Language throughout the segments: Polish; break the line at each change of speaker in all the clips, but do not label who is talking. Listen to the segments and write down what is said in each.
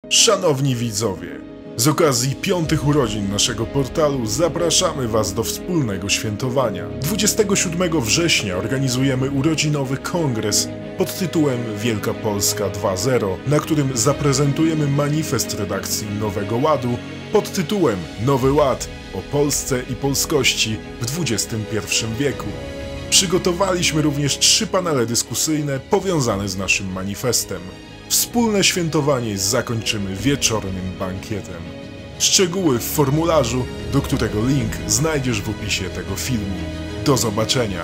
Szanowni widzowie, z okazji 5. urodzin naszego portalu zapraszamy Was do wspólnego świętowania. 27 września organizujemy urodzinowy kongres pod tytułem Wielka Polska 2.0, na którym zaprezentujemy manifest redakcji Nowego Ładu pod tytułem Nowy Ład o Polsce i polskości w XXI wieku. Przygotowaliśmy również 3 panele dyskusyjne powiązane z naszym manifestem. Wspólne świętowanie zakończymy wieczornym bankietem. Szczegóły w formularzu, do którego link znajdziesz w opisie tego filmu. Do zobaczenia!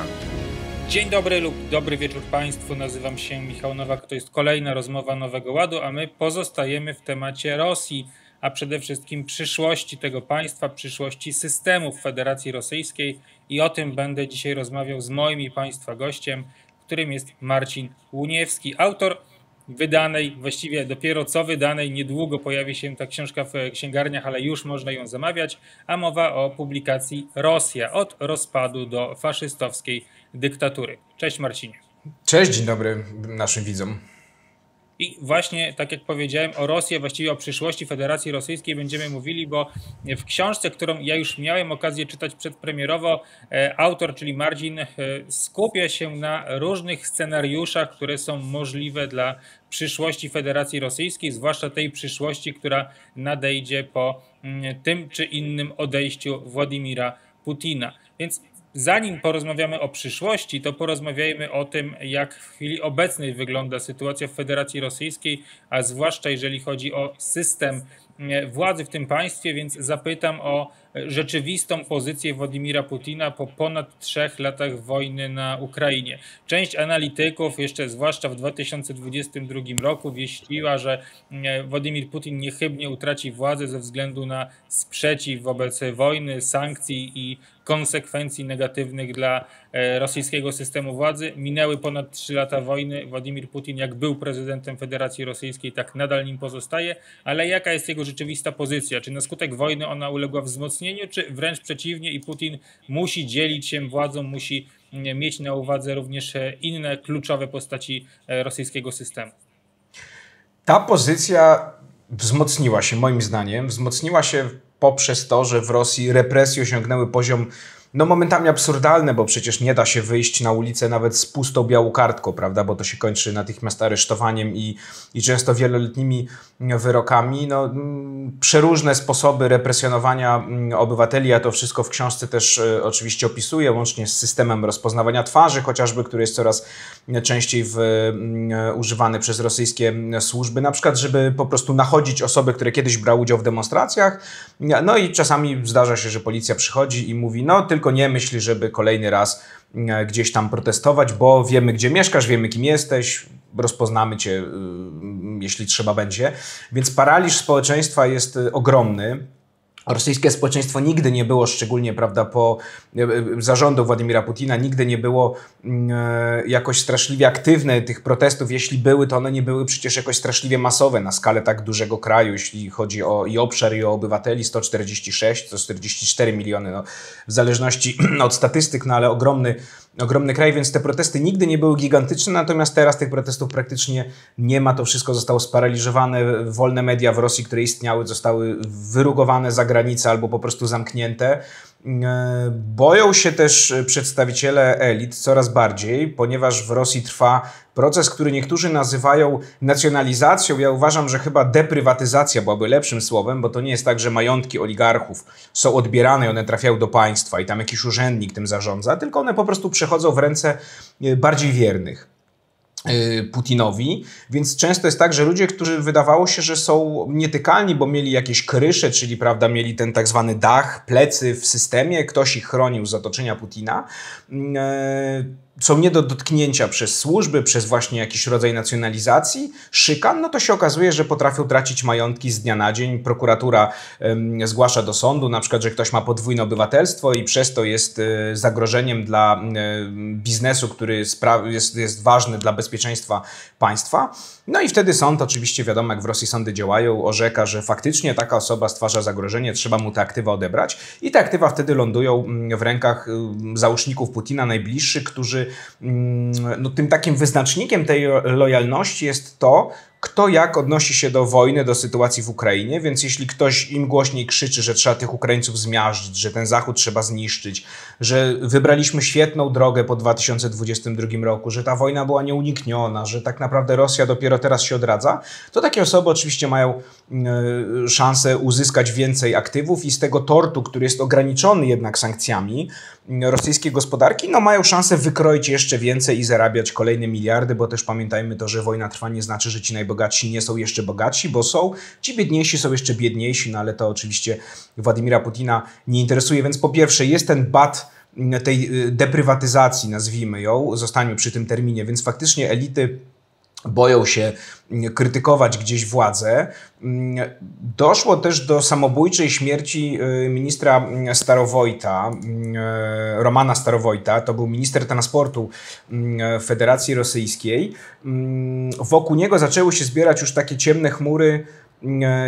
Dzień dobry lub dobry wieczór Państwu, nazywam się Michał Nowak, to jest kolejna rozmowa Nowego Ładu, a my pozostajemy w temacie Rosji, a przede wszystkim przyszłości tego państwa, przyszłości systemów Federacji Rosyjskiej i o tym będę dzisiaj rozmawiał z moim i Państwa gościem, którym jest Marcin Łuniewski, autor wydanej, właściwie dopiero co wydanej, niedługo pojawi się ta książka w księgarniach, ale już można ją zamawiać, a mowa o publikacji Rosja, od rozpadu do faszystowskiej dyktatury. Cześć Marcinie.
Cześć, dzień dobry naszym widzom.
I właśnie, tak jak powiedziałem, o Rosji, właściwie o przyszłości Federacji Rosyjskiej będziemy mówili, bo w książce, którą ja już miałem okazję czytać przedpremierowo, autor, czyli Marcin, skupia się na różnych scenariuszach, które są możliwe dla przyszłości Federacji Rosyjskiej, zwłaszcza tej przyszłości, która nadejdzie po tym czy innym odejściu Władimira Putina. Więc zanim porozmawiamy o przyszłości, to porozmawiajmy o tym, jak w chwili obecnej wygląda sytuacja w Federacji Rosyjskiej, a zwłaszcza jeżeli chodzi o system władzy w tym państwie, więc zapytam o rzeczywistą pozycję Władimira Putina po ponad 3 latach wojny na Ukrainie. Część analityków, jeszcze zwłaszcza w 2022 roku, wieściła, że Władimir Putin niechybnie utraci władzę ze względu na sprzeciw wobec wojny, sankcji i konsekwencji negatywnych dla rosyjskiego systemu władzy. Minęły ponad 3 lata wojny. Władimir Putin, jak był prezydentem Federacji Rosyjskiej, tak nadal nim pozostaje, ale jaka jest jego rzeczywista pozycja? Czy na skutek wojny ona uległa wzmocnieniu, czy wręcz przeciwnie i Putin musi dzielić się władzą, musi mieć na uwadze również inne kluczowe postaci rosyjskiego systemu?
Ta pozycja wzmocniła się, moim zdaniem, wzmocniła się poprzez to, że w Rosji represje osiągnęły poziom momentami absurdalny, bo przecież nie da się wyjść na ulicę nawet z pustą białą kartką, prawda, bo to się kończy natychmiast aresztowaniem i często wieloletnimi wyrokami. Przeróżne sposoby represjonowania obywateli, ja to wszystko w książce też oczywiście opisuję, łącznie z systemem rozpoznawania twarzy chociażby, który jest coraz częściej używany przez rosyjskie służby, na przykład, żeby po prostu nachodzić osoby, które kiedyś brały udział w demonstracjach. No i czasami zdarza się, że policja przychodzi i mówi, tylko nie myśl, żeby kolejny raz gdzieś tam protestować, bo wiemy, gdzie mieszkasz, wiemy, kim jesteś, rozpoznamy cię, jeśli trzeba będzie. Więc paraliż społeczeństwa jest ogromny. Rosyjskie społeczeństwo nigdy nie było, szczególnie prawda, po zarządu Władimira Putina, nigdy nie było jakoś straszliwie aktywne tych protestów. Jeśli były, to one nie były przecież jakoś straszliwie masowe na skalę tak dużego kraju, jeśli chodzi o i obszar, i o obywateli, 146, 144 miliony, w zależności od statystyk, ale ogromny kraj, więc te protesty nigdy nie były gigantyczne, natomiast teraz tych protestów praktycznie nie ma, to wszystko zostało sparaliżowane, wolne media w Rosji, które istniały, zostały wyrugowane za granicę albo po prostu zamknięte. Boją się też przedstawiciele elit coraz bardziej, ponieważ w Rosji trwa proces, który niektórzy nazywają nacjonalizacją. Ja uważam, że chyba deprywatyzacja byłaby lepszym słowem, bo to nie jest tak, że majątki oligarchów są odbierane i one trafiają do państwa i tam jakiś urzędnik tym zarządza, tylko one po prostu przechodzą w ręce bardziej wiernych Putinowi, więc często jest tak, że ludzie, którzy wydawało się, że są nietykalni, bo mieli jakieś krysze, czyli prawda, mieli ten tak zwany dach, plecy w systemie, ktoś ich chronił z otoczenia Putina, są nie do dotknięcia przez służby, przez właśnie jakiś rodzaj nacjonalizacji, szykan, to się okazuje, że potrafią tracić majątki z dnia na dzień. Prokuratura zgłasza do sądu, na przykład, że ktoś ma podwójne obywatelstwo i przez to jest zagrożeniem dla biznesu, który jest ważny dla bezpieczeństwa państwa. No i wtedy sąd, oczywiście wiadomo, jak w Rosji sądy działają, orzeka, że faktycznie taka osoba stwarza zagrożenie, trzeba mu te aktywa odebrać i te aktywa wtedy lądują w rękach załóżników Putina najbliższych, którzy tym takim wyznacznikiem tej lojalności jest to, kto jak odnosi się do wojny, do sytuacji w Ukrainie, więc jeśli ktoś im głośniej krzyczy, że trzeba tych Ukraińców zmiażdżyć, że ten Zachód trzeba zniszczyć, że wybraliśmy świetną drogę po 2022 roku, że ta wojna była nieunikniona, że tak naprawdę Rosja dopiero teraz się odradza, to takie osoby oczywiście mają szansę uzyskać więcej aktywów i z tego tortu, który jest ograniczony jednak sankcjami rosyjskiej gospodarki, no mają szansę wykroić jeszcze więcej i zarabiać kolejne miliardy, bo też pamiętajmy to, że wojna trwa nie znaczy, że ci najbogatsi nie są jeszcze bogatsi, bo są, ci biedniejsi są jeszcze biedniejsi, no ale to oczywiście Władimira Putina nie interesuje, więc po pierwsze jest ten bat tej deprywatyzacji, nazwijmy ją, zostańmy przy tym terminie, więc faktycznie elity boją się krytykować gdzieś władzę. Doszło też do samobójczej śmierci ministra Starowojta, Romana Starowojta, to był minister transportu Federacji Rosyjskiej. Wokół niego zaczęły się zbierać już takie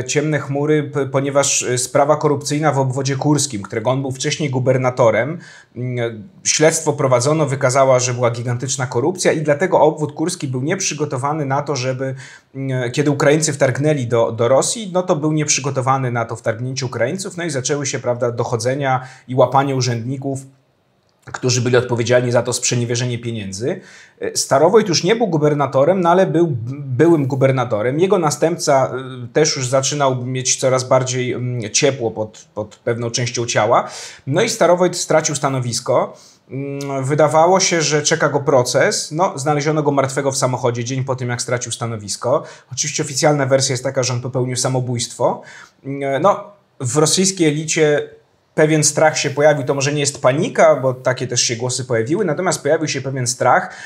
ciemne chmury, ponieważ sprawa korupcyjna w obwodzie kurskim, którego on był wcześniej gubernatorem, śledztwo prowadzono, wykazała, że była gigantyczna korupcja i dlatego obwód kurski był nieprzygotowany na to, żeby, kiedy Ukraińcy wtargnęli do Rosji, no to był nieprzygotowany na to wtargnięcie Ukraińców, no i zaczęły się, prawda, dochodzenia i łapanie urzędników, którzy byli odpowiedzialni za to sprzeniewierzenie pieniędzy. Starowojt już nie był gubernatorem, no ale był byłym gubernatorem. Jego następca też już zaczynał mieć coraz bardziej ciepło pod pewną częścią ciała. No i Starowojt stracił stanowisko. Wydawało się, że czeka go proces. No, znaleziono go martwego w samochodzie dzień po tym, jak stracił stanowisko. Oczywiście oficjalna wersja jest taka, że on popełnił samobójstwo. No, w rosyjskiej elicie pewien strach się pojawił, to może nie jest panika, bo takie też się głosy pojawiły, natomiast pojawił się pewien strach,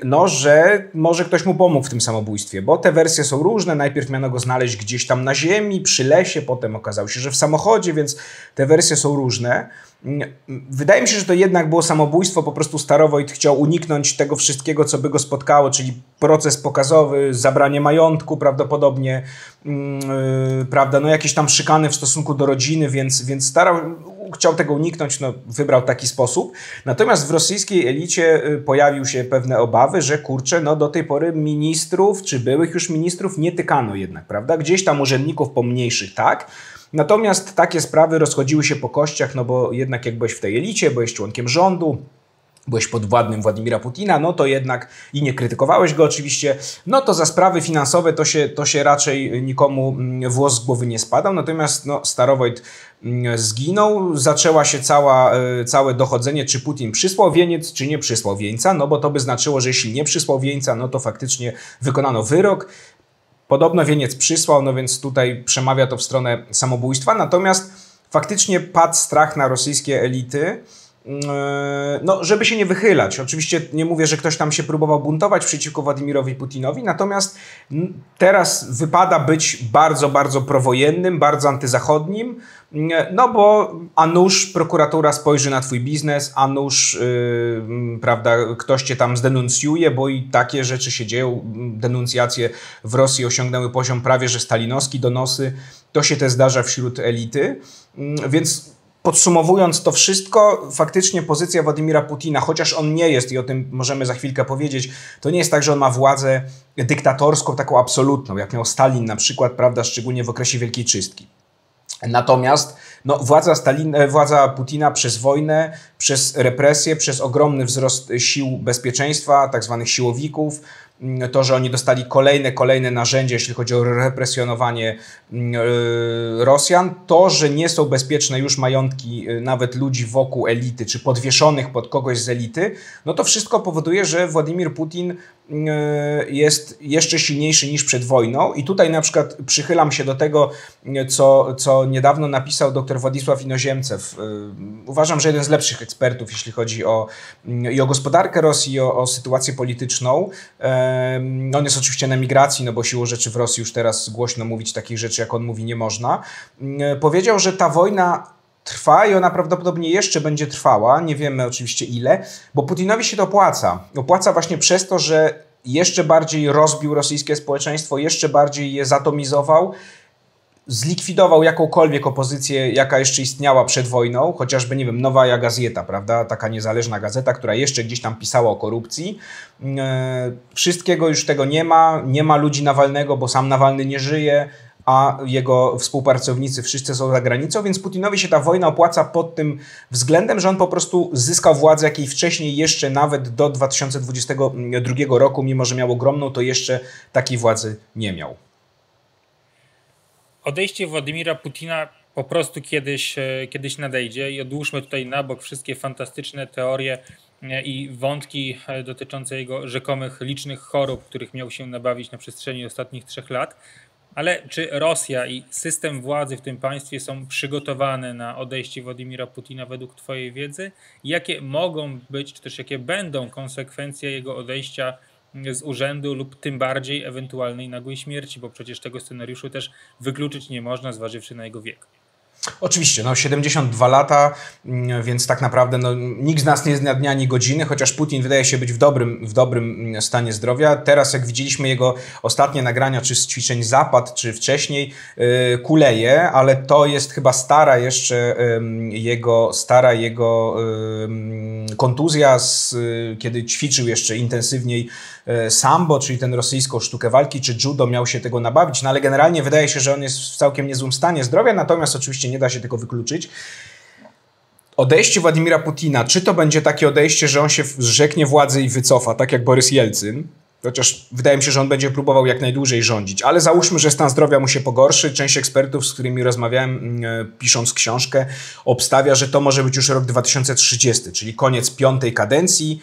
no, że może ktoś mu pomógł w tym samobójstwie, bo te wersje są różne, najpierw miano go znaleźć gdzieś tam na ziemi, przy lesie, potem okazało się, że w samochodzie, więc te wersje są różne. Wydaje mi się, że to jednak było samobójstwo, po prostu Starowojt chciał uniknąć tego wszystkiego, co by go spotkało, czyli proces pokazowy, zabranie majątku prawdopodobnie, prawda, no jakieś tam szykany w stosunku do rodziny, więc chciał tego uniknąć, no wybrał taki sposób. Natomiast w rosyjskiej elicie pojawiły się pewne obawy, że kurczę, no do tej pory ministrów, czy byłych już ministrów nie tykano jednak, prawda, gdzieś tam urzędników pomniejszych, tak. Natomiast takie sprawy rozchodziły się po kościach, no bo jednak jak byłeś w tej elicie, byłeś członkiem rządu, byłeś podwładnym Władimira Putina, no to jednak i nie krytykowałeś go oczywiście, no to za sprawy finansowe to się raczej nikomu włos z głowy nie spadał, natomiast no, Starowojt zginął, zaczęła się całe dochodzenie, czy Putin przysłał wieniec, czy nie przysłał wieńca, no bo to by znaczyło, że jeśli nie przysłał wieńca, no to faktycznie wykonano wyrok. Podobno wieniec przysłał, no więc tutaj przemawia to w stronę samobójstwa. Natomiast faktycznie padł strach na rosyjskie elity, no, żeby się nie wychylać. Oczywiście nie mówię, że ktoś tam się próbował buntować przeciwko Władimirowi Putinowi, natomiast teraz wypada być bardzo, bardzo prowojennym, bardzo antyzachodnim, no bo a nuż prokuratura spojrzy na twój biznes, a nuż prawda, ktoś cię tam zdenuncjuje, bo i takie rzeczy się dzieją. Denuncjacje w Rosji osiągnęły poziom prawie że stalinowski, donosy. To się też zdarza wśród elity, więc podsumowując to wszystko, faktycznie pozycja Władimira Putina, chociaż on nie jest, i o tym możemy za chwilkę powiedzieć, to nie jest tak, że on ma władzę dyktatorską, taką absolutną, jak miał Stalin na przykład, prawda, szczególnie w okresie Wielkiej Czystki. Natomiast no, władza Putina przez wojnę, przez represję, przez ogromny wzrost sił bezpieczeństwa, tak zwanych siłowików, to, że oni dostali kolejne narzędzia, jeśli chodzi o represjonowanie Rosjan, to, że nie są bezpieczne już majątki nawet ludzi wokół elity, czy podwieszonych pod kogoś z elity, no to wszystko powoduje, że Władimir Putin jest jeszcze silniejszy niż przed wojną. I tutaj na przykład przychylam się do tego, co niedawno napisał dr Władysław Inoziemcew. Uważam, że jeden z lepszych ekspertów, jeśli chodzi o gospodarkę Rosji, o sytuację polityczną. On jest oczywiście na migracji, no bo siłą rzeczy w Rosji już teraz głośno mówić takich rzeczy, jak on mówi, nie można. Powiedział, że ta wojna trwa i ona prawdopodobnie jeszcze będzie trwała, nie wiemy oczywiście ile, bo Putinowi się to opłaca. Opłaca właśnie przez to, że jeszcze bardziej rozbił rosyjskie społeczeństwo, jeszcze bardziej je zatomizował zlikwidował jakąkolwiek opozycję, jaka jeszcze istniała przed wojną, chociażby, nie wiem, Nowaja Gazeta, prawda, taka niezależna gazeta, która jeszcze gdzieś tam pisała o korupcji. Wszystkiego już tego nie ma ludzi Nawalnego, bo sam Nawalny nie żyje, a jego współpracownicy wszyscy są za granicą, więc Putinowi się ta wojna opłaca pod tym względem, że on po prostu zyskał władzę, jakiej wcześniej jeszcze nawet do 2022 roku, mimo że miał ogromną, to jeszcze takiej władzy nie miał.
Odejście Władimira Putina po prostu kiedyś nadejdzie i odłóżmy tutaj na bok wszystkie fantastyczne teorie i wątki dotyczące jego rzekomych licznych chorób, których miał się nabawić na przestrzeni ostatnich 3 lat. Ale czy Rosja i system władzy w tym państwie są przygotowane na odejście Władimira Putina według twojej wiedzy? Jakie mogą być, czy też jakie będą konsekwencje jego odejścia z urzędu lub tym bardziej ewentualnej nagłej śmierci, bo przecież tego scenariuszu też wykluczyć nie można, zważywszy na jego wiek.
Oczywiście, 72 lata, więc tak naprawdę nikt z nas nie zna dnia ani godziny, chociaż Putin wydaje się być w dobrym stanie zdrowia. Teraz jak widzieliśmy jego ostatnie nagrania, czy z ćwiczeń Zapad, czy wcześniej, kuleje, ale to jest chyba stara jego kontuzja, kiedy ćwiczył jeszcze intensywniej sambo, czyli tę rosyjską sztukę walki, czy judo, miał się tego nabawić, ale generalnie wydaje się, że on jest w całkiem niezłym stanie zdrowia, natomiast oczywiście nie da się tego wykluczyć. Odejście Władimira Putina, czy to będzie takie odejście, że on się zrzeknie władzy i wycofa, tak jak Borys Jelcyn, chociaż wydaje mi się, że on będzie próbował jak najdłużej rządzić, ale załóżmy, że stan zdrowia mu się pogorszy. Część ekspertów, z którymi rozmawiałem, pisząc książkę, obstawia, że to może być już rok 2030, czyli koniec 5. kadencji.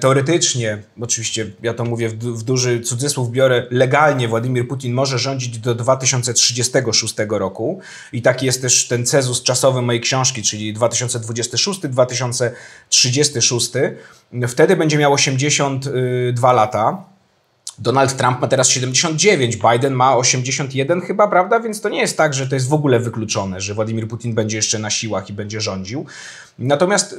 Teoretycznie, oczywiście ja to mówię w duży cudzysłów biorę, legalnie Władimir Putin może rządzić do 2036 roku i taki jest też ten cezus czasowy mojej książki, czyli 2026-2036. Wtedy będzie miał 82 lata. Donald Trump ma teraz 79, Biden ma 81 chyba, prawda? Więc to nie jest tak, że to jest w ogóle wykluczone, że Władimir Putin będzie jeszcze na siłach i będzie rządził. Natomiast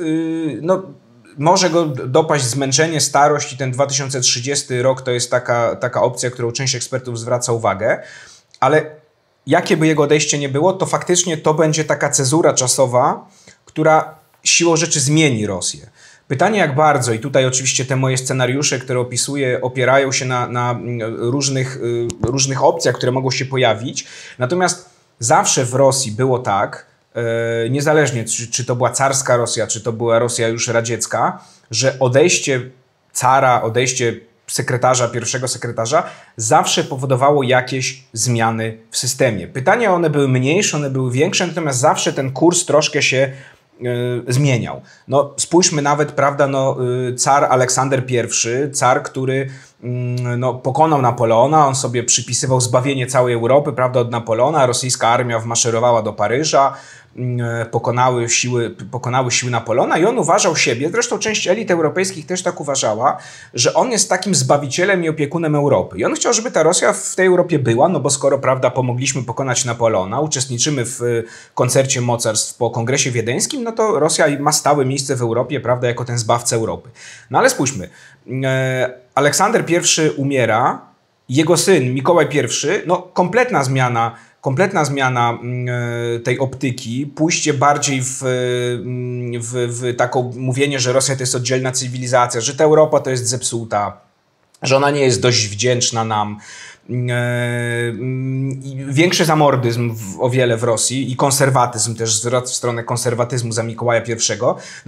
może go dopaść zmęczenie, starość i ten 2030 rok to jest taka opcja, którą część ekspertów zwraca uwagę, ale jakie by jego odejście nie było, to faktycznie to będzie taka cezura czasowa, która siłą rzeczy zmieni Rosję. Pytanie jak bardzo, i tutaj oczywiście te moje scenariusze, które opisuję, opierają się na różnych opcjach, które mogą się pojawić, natomiast zawsze w Rosji było tak, niezależnie czy to była carska Rosja, czy to była Rosja już radziecka, że odejście cara, odejście pierwszego sekretarza zawsze powodowało jakieś zmiany w systemie. Pytanie, one były mniejsze, one były większe, natomiast zawsze ten kurs troszkę się zmieniał. Spójrzmy nawet, prawda, car Aleksander I, car, który pokonał Napoleona, on sobie przypisywał zbawienie całej Europy, prawda, od Napoleona, rosyjska armia wmaszerowała do Paryża, pokonały siły Napoleona i on uważał siebie, zresztą część elit europejskich też tak uważała, że on jest takim zbawicielem i opiekunem Europy. I on chciał, żeby ta Rosja w tej Europie była, bo skoro, prawda, pomogliśmy pokonać Napoleona, uczestniczymy w koncercie mocarstw po Kongresie Wiedeńskim, to Rosja ma stałe miejsce w Europie, prawda, jako ten zbawca Europy. Ale spójrzmy, Aleksander I umiera, jego syn Mikołaj I, kompletna zmiana tej optyki, pójście bardziej w taką mówienie, że Rosja to jest oddzielna cywilizacja, że ta Europa to jest zepsuta, że ona nie jest dość wdzięczna nam. Większy zamordyzm o wiele w Rosji i konserwatyzm, też zwrot w stronę konserwatyzmu za Mikołaja I.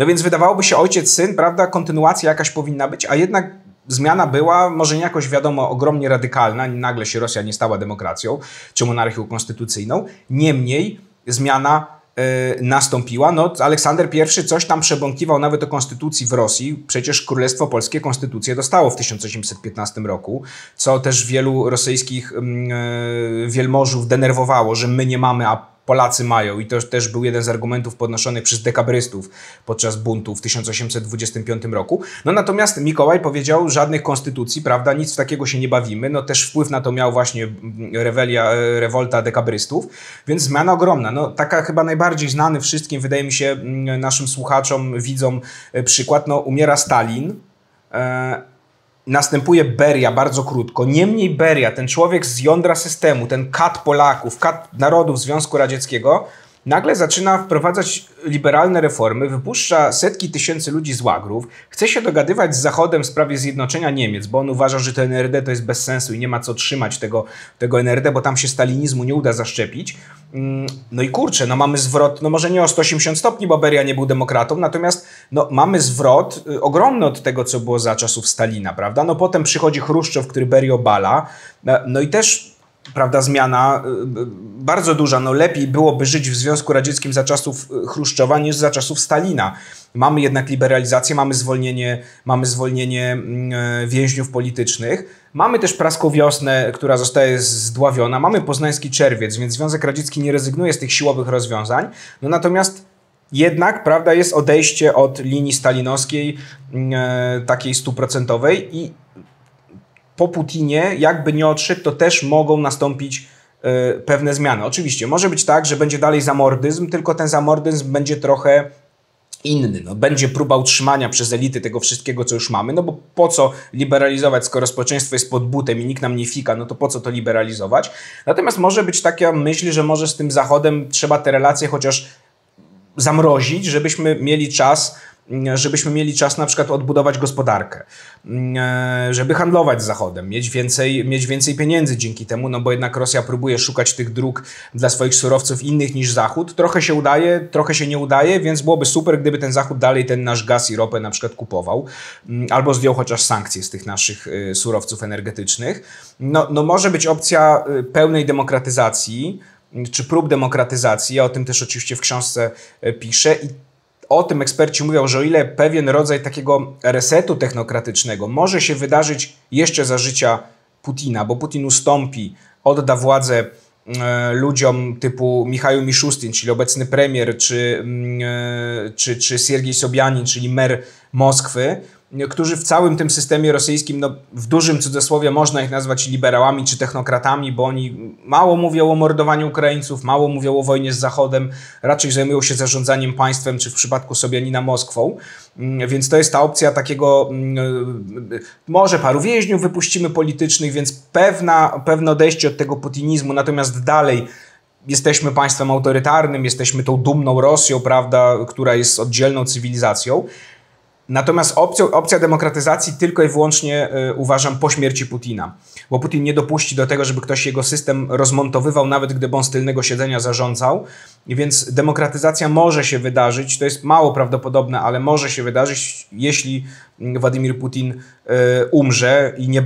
Więc wydawałoby się ojciec-syn, prawda, kontynuacja jakaś powinna być, a jednak zmiana była, może nie jakoś wiadomo, ogromnie radykalna, nagle się Rosja nie stała demokracją czy monarchią konstytucyjną, niemniej zmiana nastąpiła. Aleksander I coś tam przebąkiwał nawet o konstytucji w Rosji, przecież Królestwo Polskie konstytucję dostało w 1815 roku, co też wielu rosyjskich wielmożów denerwowało, że my nie mamy, a Polacy mają, i to też był jeden z argumentów podnoszonych przez dekabrystów podczas buntu w 1825 roku. Natomiast Mikołaj powiedział, żadnych konstytucji, prawda, nic w takiego się nie bawimy. Też wpływ na to miał właśnie rewolta dekabrystów, więc zmiana ogromna. Taka chyba najbardziej znany wszystkim, wydaje mi się, naszym słuchaczom, widzom przykład, umiera Stalin. następuje Beria bardzo krótko. Niemniej Beria, ten człowiek z jądra systemu, ten kat Polaków, kat narodów Związku Radzieckiego, nagle zaczyna wprowadzać liberalne reformy, wypuszcza setki tysięcy ludzi z łagrów, chce się dogadywać z Zachodem w sprawie zjednoczenia Niemiec, bo on uważa, że to NRD to jest bez sensu i nie ma co trzymać tego NRD, bo tam się stalinizmu nie uda zaszczepić. No i kurczę, no mamy zwrot, no może nie o 180 stopni, bo Beria nie był demokratą, natomiast no mamy zwrot ogromny od tego, co było za czasów Stalina, prawda? No potem przychodzi Chruszczow, który Berię obala, no i też, prawda, zmiana bardzo duża. No lepiej byłoby żyć w Związku Radzieckim za czasów Chruszczowa niż za czasów Stalina. Mamy jednak liberalizację, mamy zwolnienie więźniów politycznych. Mamy też praską wiosnę, która zostaje zdławiona. Mamy poznański czerwiec, więc Związek Radziecki nie rezygnuje z tych siłowych rozwiązań. No natomiast jednak, prawda, jest odejście od linii stalinowskiej, takiej 100% i po Putinie, jakby nie odszedł, to też mogą nastąpić pewne zmiany. Oczywiście, może być tak, że będzie dalej zamordyzm, tylko ten zamordyzm będzie trochę inny. No, będzie próba utrzymania przez elity tego wszystkiego, co już mamy, no bo po co liberalizować, skoro społeczeństwo jest pod butem i nikt nam nie fika, no to po co to liberalizować? Natomiast może być taka myśl, że może z tym Zachodem trzeba te relacje chociaż zamrozić, żebyśmy mieli czas na przykład odbudować gospodarkę, żeby handlować z Zachodem, mieć więcej pieniędzy dzięki temu, no bo jednak Rosja próbuje szukać tych dróg dla swoich surowców innych niż Zachód. Trochę się udaje, trochę się nie udaje, więc byłoby super, gdyby ten Zachód dalej ten nasz gaz i ropę na przykład kupował, albo zdjął chociaż sankcje z tych naszych surowców energetycznych. No może być opcja pełnej demokratyzacji, czy prób demokratyzacji, ja o tym też oczywiście w książce piszę i o tym eksperci mówią, że o ile pewien rodzaj takiego resetu technokratycznego może się wydarzyć jeszcze za życia Putina, bo Putin ustąpi, odda władzę ludziom typu Michał Miszustin, czyli obecny premier, czy Siergiej Sobjanin, czyli mer Moskwy, którzy w całym tym systemie rosyjskim, no w dużym cudzysłowie można ich nazwać liberałami czy technokratami, bo oni mało mówią o mordowaniu Ukraińców, mało mówią o wojnie z Zachodem, raczej zajmują się zarządzaniem państwem, czy w przypadku Sobjanina Moskwą. Więc to jest ta opcja takiego, może paru więźniów wypuścimy politycznych, więc pewne odejście od tego putinizmu, natomiast dalej jesteśmy państwem autorytarnym, jesteśmy tą dumną Rosją, prawda, która jest oddzielną cywilizacją. Natomiast opcja demokratyzacji tylko i wyłącznie uważam po śmierci Putina. Bo Putin nie dopuści do tego, żeby ktoś jego system rozmontowywał, nawet gdyby on z tylnego siedzenia zarządzał. Więc demokratyzacja może się wydarzyć, to jest mało prawdopodobne, ale może się wydarzyć, jeśli Władimir Putin umrze i nie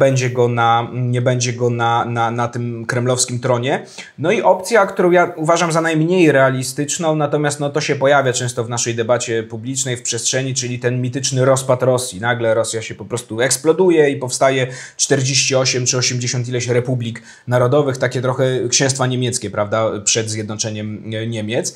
będzie go na tym kremlowskim tronie. No i opcja, którą ja uważam za najmniej realistyczną, natomiast no to się pojawia często w naszej debacie publicznej, w przestrzeni, czyli ten mityczny rozpad Rosji. Nagle Rosja się po prostu eksploduje i powstaje 48 czy 80 ileś republik narodowych, takie trochę księstwa niemieckie, prawda, przed zjednoczeniem Niemiec.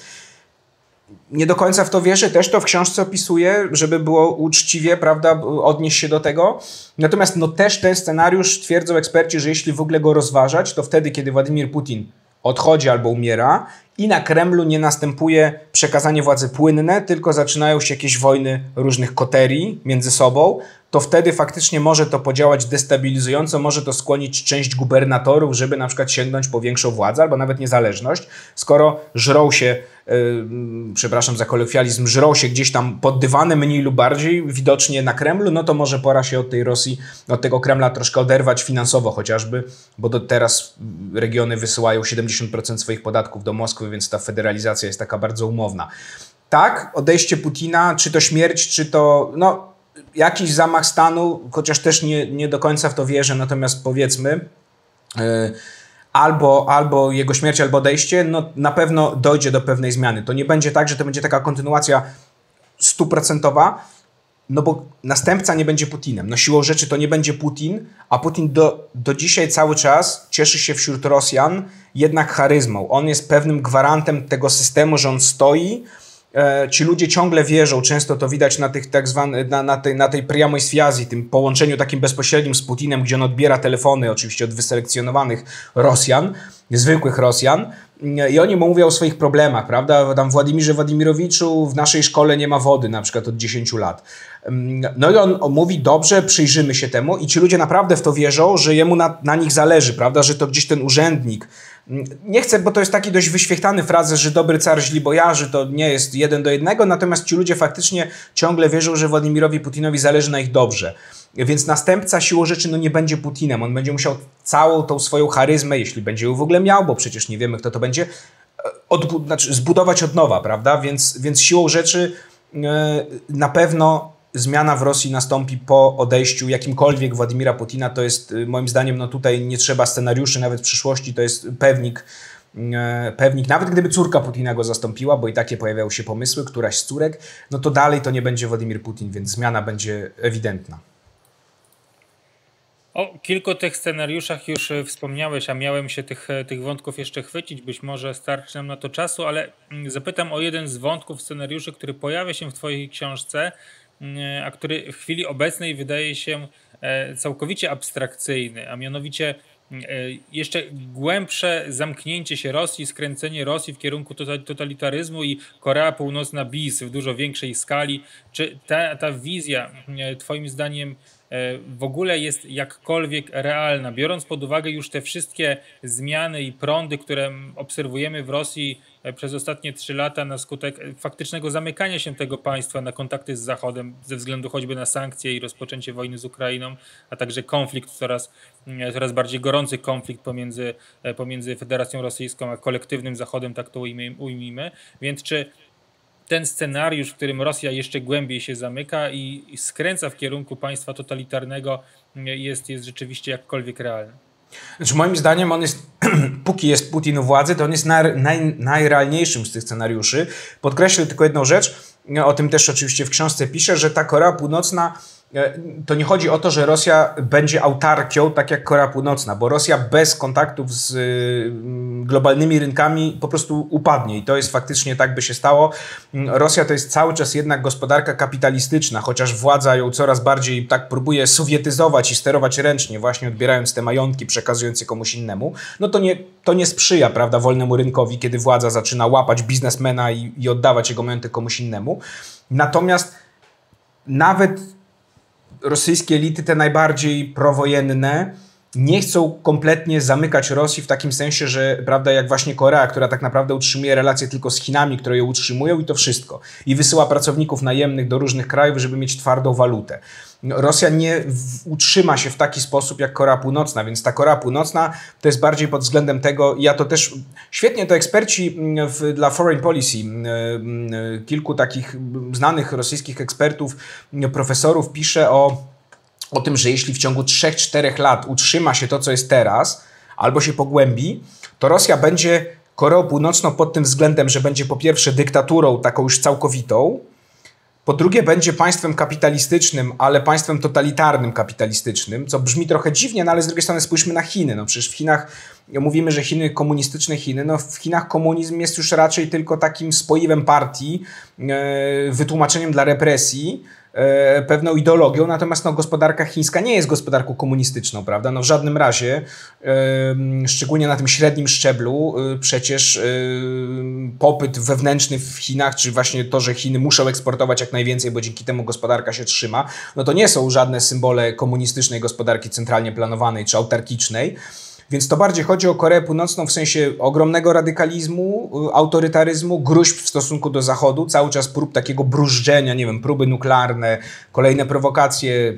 Nie do końca w to wierzę, też to w książce opisuję, żeby było uczciwie, prawda, odnieść się do tego. Natomiast no też ten scenariusz, twierdzą eksperci, że jeśli w ogóle go rozważać, to wtedy, kiedy Władimir Putin odchodzi albo umiera i na Kremlu nie następuje przekazanie władzy płynne, tylko zaczynają się jakieś wojny różnych koterii między sobą, to wtedy faktycznie może to podziałać destabilizująco, może to skłonić część gubernatorów, żeby na przykład sięgnąć po większą władzę albo nawet niezależność, skoro żrą się, przepraszam za kolokwializm, żrą się gdzieś tam pod dywanem mniej lub bardziej, widocznie na Kremlu, no to może pora się od tej Rosji, od tego Kremla troszkę oderwać finansowo chociażby, bo teraz regiony wysyłają 70% swoich podatków do Moskwy, więc ta federalizacja jest taka bardzo umowna. Tak, odejście Putina, czy to śmierć, czy to jakiś zamach stanu, chociaż też nie do końca w to wierzę, natomiast powiedzmy, albo jego śmierć, albo odejście, no na pewno dojdzie do pewnej zmiany. To nie będzie tak, że to będzie taka kontynuacja 100%, no bo następca nie będzie Putinem. No siłą rzeczy to nie będzie Putin, a Putin do dzisiaj cały czas cieszy się wśród Rosjan jednak charyzmą. On jest pewnym gwarantem tego systemu, że on stoi Ci ludzie ciągle wierzą, często to widać na tych tak zwanych, na tej priamoj swiazji, tym połączeniu takim bezpośrednim z Putinem, gdzie on odbiera telefony oczywiście od wyselekcjonowanych Rosjan, zwykłych Rosjan, i oni mu mówią o swoich problemach, prawda? Tam Władimirze Władimirowiczu, w naszej szkole nie ma wody, na przykład od 10 lat. No i on mówi, dobrze, przyjrzymy się temu, i ci ludzie naprawdę w to wierzą, że jemu na nich zależy, prawda? Że to gdzieś ten urzędnik, nie chcę, bo to jest taki dość wyświechtany frazes, że dobry car źli bojarzy, to nie jest 1 do 1, natomiast ci ludzie faktycznie ciągle wierzą, że Władimirowi Putinowi zależy na ich dobrze. Więc następca siłą rzeczy nie będzie Putinem. On będzie musiał całą tą swoją charyzmę, jeśli będzie ją w ogóle miał, bo przecież nie wiemy, kto to będzie, zbudować od nowa, prawda? Więc siłą rzeczy na pewno zmiana w Rosji nastąpi po odejściu jakimkolwiek Władimira Putina. To jest moim zdaniem, tutaj nie trzeba scenariuszy nawet w przyszłości, to jest pewnik, nawet gdyby córka Putina go zastąpiła, bo i takie pojawiały się pomysły, któraś z córek, no to dalej to nie będzie Władimir Putin, więc zmiana będzie ewidentna.
O kilku tych scenariuszach już wspomniałeś, a miałem się tych wątków jeszcze chwycić. Być może starczy nam na to czasu, ale zapytam o jeden z wątków scenariuszy, który pojawia się w twojej książce, a który w chwili obecnej wydaje się całkowicie abstrakcyjny, a mianowicie jeszcze głębsze zamknięcie się Rosji, skręcenie Rosji w kierunku totalitaryzmu i Korea Północna bis w dużo większej skali. Czy ta wizja twoim zdaniem w ogóle jest jakkolwiek realna, biorąc pod uwagę już te wszystkie zmiany i prądy, które obserwujemy w Rosji przez ostatnie 3 lata na skutek faktycznego zamykania się tego państwa na kontakty z Zachodem ze względu choćby na sankcje i rozpoczęcie wojny z Ukrainą, a także konflikt, coraz bardziej gorący konflikt pomiędzy Federacją Rosyjską a kolektywnym Zachodem, tak to ujmijmy. Więc czy ten scenariusz, w którym Rosja jeszcze głębiej się zamyka i skręca w kierunku państwa totalitarnego, jest rzeczywiście jakkolwiek realny?
Znaczy, moim zdaniem on jest, póki jest Putin u władzy, to on jest najrealniejszym z tych scenariuszy. Podkreślę tylko jedną rzecz, o tym też oczywiście w książce piszę, że ta Korea Północna, to nie chodzi o to, że Rosja będzie autarkią, tak jak Korea Północna, bo Rosja bez kontaktów z globalnymi rynkami po prostu upadnie i to jest faktycznie tak by się stało. Rosja to jest cały czas jednak gospodarka kapitalistyczna, chociaż władza ją coraz bardziej tak próbuje sowietyzować i sterować ręcznie, właśnie odbierając te majątki, przekazując je komuś innemu, no to nie sprzyja, prawda, wolnemu rynkowi, kiedy władza zaczyna łapać biznesmena i oddawać jego majątek komuś innemu. Natomiast nawet rosyjskie elity, te najbardziej prowojenne, nie chcą kompletnie zamykać Rosji w takim sensie, że, prawda, jak właśnie Korea, która tak naprawdę utrzymuje relacje tylko z Chinami, które ją utrzymują i to wszystko. I wysyła pracowników najemnych do różnych krajów, żeby mieć twardą walutę. Rosja nie utrzyma się w taki sposób jak Korea Północna, więc ta Korea Północna to jest bardziej pod względem tego, ja to też, świetnie to eksperci dla Foreign Policy, kilku takich znanych rosyjskich ekspertów, profesorów pisze o tym, że jeśli w ciągu 3-4 lat utrzyma się to, co jest teraz, albo się pogłębi, to Rosja będzie Koreą Północną pod tym względem, że będzie po pierwsze dyktaturą taką już całkowitą, po drugie będzie państwem kapitalistycznym, ale państwem totalitarnym kapitalistycznym, co brzmi trochę dziwnie, no ale z drugiej strony spójrzmy na Chiny. No przecież w Chinach, mówimy, że Chiny, komunistyczne Chiny, no w Chinach komunizm jest już raczej tylko takim spoiwem partii, wytłumaczeniem dla represji, pewną ideologią, natomiast gospodarka chińska nie jest gospodarką komunistyczną, prawda? No w żadnym razie, szczególnie na tym średnim szczeblu, przecież popyt wewnętrzny w Chinach, czy właśnie to, że Chiny muszą eksportować jak najwięcej, bo dzięki temu gospodarka się trzyma, no to nie są żadne symbole komunistycznej gospodarki centralnie planowanej czy autarkicznej. Więc to bardziej chodzi o Koreę Północną w sensie ogromnego radykalizmu, autorytaryzmu, gruźb w stosunku do Zachodu, cały czas prób takiego brużdżenia, nie wiem, próby nuklearne, kolejne prowokacje,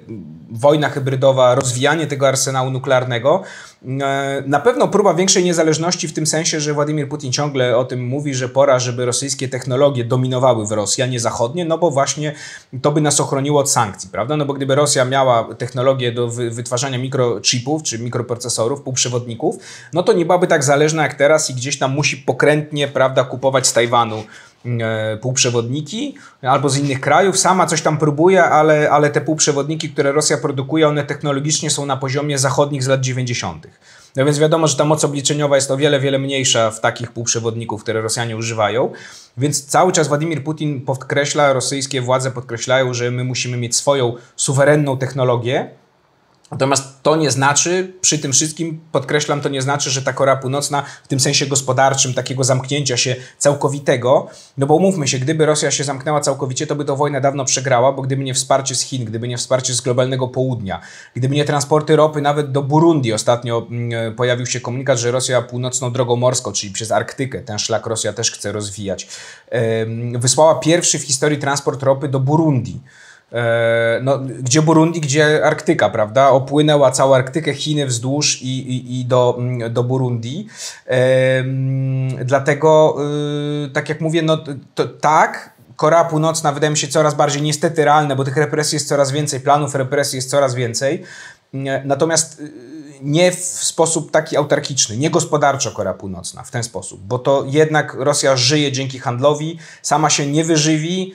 wojna hybrydowa, rozwijanie tego arsenału nuklearnego. Na pewno próba większej niezależności w tym sensie, że Władimir Putin ciągle o tym mówi, że pora, żeby rosyjskie technologie dominowały w Rosji, a nie zachodnie, no bo właśnie to by nas ochroniło od sankcji, prawda? No bo gdyby Rosja miała technologię do wytwarzania mikrochipów czy mikroprocesorów, półprzewodników, no to nie byłaby tak zależna jak teraz i gdzieś tam musi pokrętnie, prawda, kupować z Tajwanu półprzewodniki albo z innych krajów. Sama coś tam próbuje, ale te półprzewodniki, które Rosja produkuje, one technologicznie są na poziomie zachodnich z lat 90. No więc wiadomo, że ta moc obliczeniowa jest o wiele, wiele mniejsza w takich półprzewodników, które Rosjanie używają. Więc cały czas Władimir Putin podkreśla, rosyjskie władze podkreślają, że my musimy mieć swoją suwerenną technologię. Natomiast to nie znaczy, przy tym wszystkim podkreślam, to nie znaczy, że ta Korea Północna w tym sensie gospodarczym, takiego zamknięcia się całkowitego, no bo umówmy się, gdyby Rosja się zamknęła całkowicie, to by to wojnę dawno przegrała, bo gdyby nie wsparcie z Chin, gdyby nie wsparcie z globalnego południa, gdyby nie transporty ropy nawet do Burundi, ostatnio pojawił się komunikat, że Rosja północną drogą morską, czyli przez Arktykę, ten szlak Rosja też chce rozwijać, wysłała pierwszy w historii transport ropy do Burundi. No, gdzie Burundi, gdzie Arktyka, prawda? Opłynęła całą Arktykę, Chiny wzdłuż i do Burundi. Dlatego, tak jak mówię, no to tak, Korea Północna wydaje mi się coraz bardziej niestety realne, bo tych represji jest coraz więcej, planów represji jest coraz więcej. Natomiast nie w sposób taki autarkiczny, nie gospodarczo Korea Północna w ten sposób, bo to jednak Rosja żyje dzięki handlowi, sama się nie wyżywi,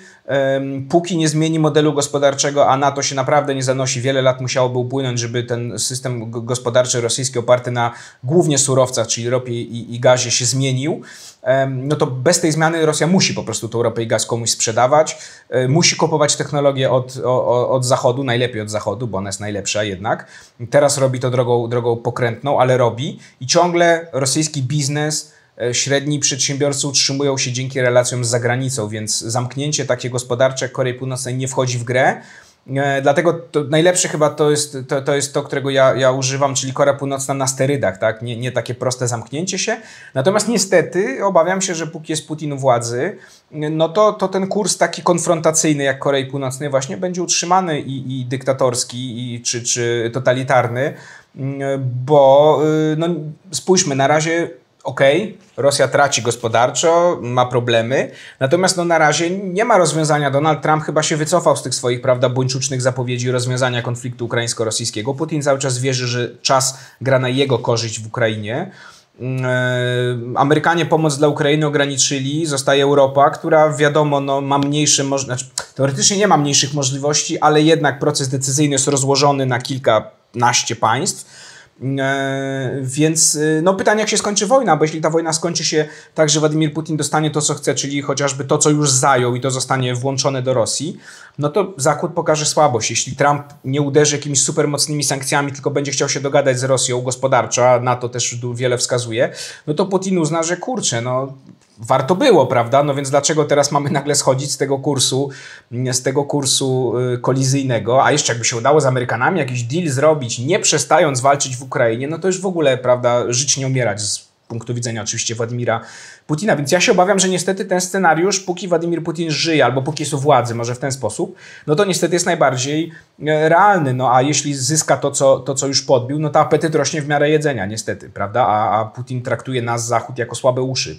póki nie zmieni modelu gospodarczego, a na to się naprawdę nie zanosi. Wiele lat musiałoby upłynąć, żeby ten system gospodarczy rosyjski oparty na głównie surowcach, czyli ropie i gazie się zmienił. No to bez tej zmiany Rosja musi po prostu tą ropę i gaz komuś sprzedawać, musi kupować technologię od Zachodu, najlepiej od Zachodu, bo ona jest najlepsza jednak. Teraz robi to drogą pokrętną, ale robi i ciągle rosyjski biznes, średni przedsiębiorcy utrzymują się dzięki relacjom z zagranicą, więc zamknięcie takie gospodarcze jak Korei Północnej nie wchodzi w grę. Dlatego to najlepsze chyba to jest to, którego ja używam, czyli Korea Północna na sterydach, tak? Nie takie proste zamknięcie się. Natomiast niestety obawiam się, że póki jest Putin u władzy, no to ten kurs taki konfrontacyjny jak Korei Północnej właśnie będzie utrzymany i dyktatorski, czy totalitarny, bo no, spójrzmy, na razie okej, Rosja traci gospodarczo, ma problemy, natomiast no na razie nie ma rozwiązania. Donald Trump chyba się wycofał z tych swoich, prawda, buńczucznych zapowiedzi rozwiązania konfliktu ukraińsko-rosyjskiego. Putin cały czas wierzy, że czas gra na jego korzyść w Ukrainie. Amerykanie pomoc dla Ukrainy ograniczyli, zostaje Europa, która wiadomo no, ma mniejsze, teoretycznie nie ma mniejszych możliwości, ale jednak proces decyzyjny jest rozłożony na kilkanaście państw. Więc no pytanie, jak się skończy wojna, bo jeśli ta wojna skończy się tak, że Władimir Putin dostanie to, co chce, czyli chociażby to, co już zajął i to zostanie włączone do Rosji, no to Zachód pokaże słabość. Jeśli Trump nie uderzy jakimiś supermocnymi sankcjami, tylko będzie chciał się dogadać z Rosją gospodarczo, a na to też wiele wskazuje, no to Putin uzna, że kurczę, no warto było, prawda? No więc dlaczego teraz mamy nagle schodzić z tego kursu kolizyjnego, a jeszcze jakby się udało z Amerykanami jakiś deal zrobić, nie przestając walczyć w Ukrainie, no to już w ogóle, prawda, żyć nie umierać z punktu widzenia oczywiście Władimira Putina. Więc ja się obawiam, że niestety ten scenariusz, póki Władimir Putin żyje albo póki jest u władzy, może w ten sposób, no to niestety jest najbardziej realny. No a jeśli zyska to, co już podbił, no to apetyt rośnie w miarę jedzenia niestety, prawda? A Putin traktuje nas, Zachód, jako słabe uszy.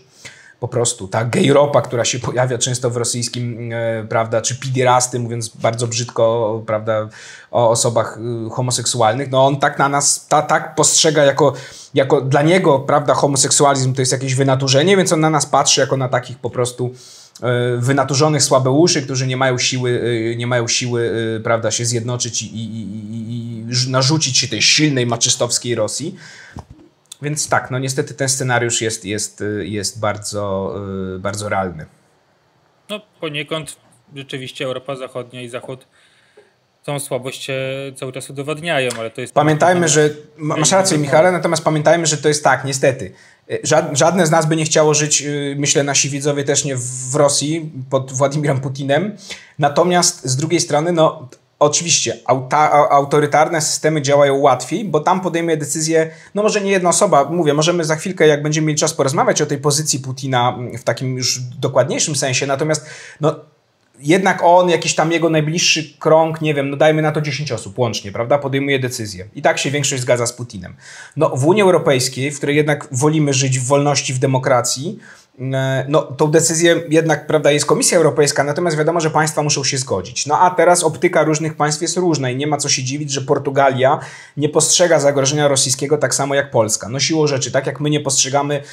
Po prostu ta gejropa, która się pojawia często w rosyjskim, prawda, czy piderasty, mówiąc bardzo brzydko, prawda, o osobach homoseksualnych, no on tak na nas, tak postrzega jako dla niego, prawda, homoseksualizm to jest jakieś wynaturzenie, więc on na nas patrzy jako na takich po prostu wynaturzonych słabeuszy, którzy nie mają siły, prawda, się zjednoczyć i narzucić się tej silnej, maczystowskiej Rosji. Więc tak, no niestety ten scenariusz jest bardzo, bardzo realny.
No poniekąd rzeczywiście Europa Zachodnia i Zachód tą słabość cały czas udowadniają, ale to jest...
Pamiętajmy, że... Masz rację, Michale, natomiast pamiętajmy, że to jest tak, niestety. Żadne z nas by nie chciało żyć, myślę, nasi widzowie też nie w Rosji pod Władimirem Putinem. Natomiast z drugiej strony, no... Oczywiście, autorytarne systemy działają łatwiej, bo tam podejmuje decyzję, no może nie jedna osoba, mówię, możemy za chwilkę, jak będziemy mieli czas, porozmawiać o tej pozycji Putina w takim już dokładniejszym sensie, natomiast no, jednak on, jakiś tam jego najbliższy krąg, nie wiem, no dajmy na to 10 osób łącznie, prawda, podejmuje decyzję. I tak się większość zgadza z Putinem. No w Unii Europejskiej, w której jednak wolimy żyć w wolności, w demokracji, no tą decyzję jednak, prawda, jest Komisja Europejska, natomiast wiadomo, że państwa muszą się zgodzić. No a teraz optyka różnych państw jest różna i nie ma co się dziwić, że Portugalia nie postrzega zagrożenia rosyjskiego tak samo jak Polska. No siłą rzeczy, tak jak my nie postrzegamy,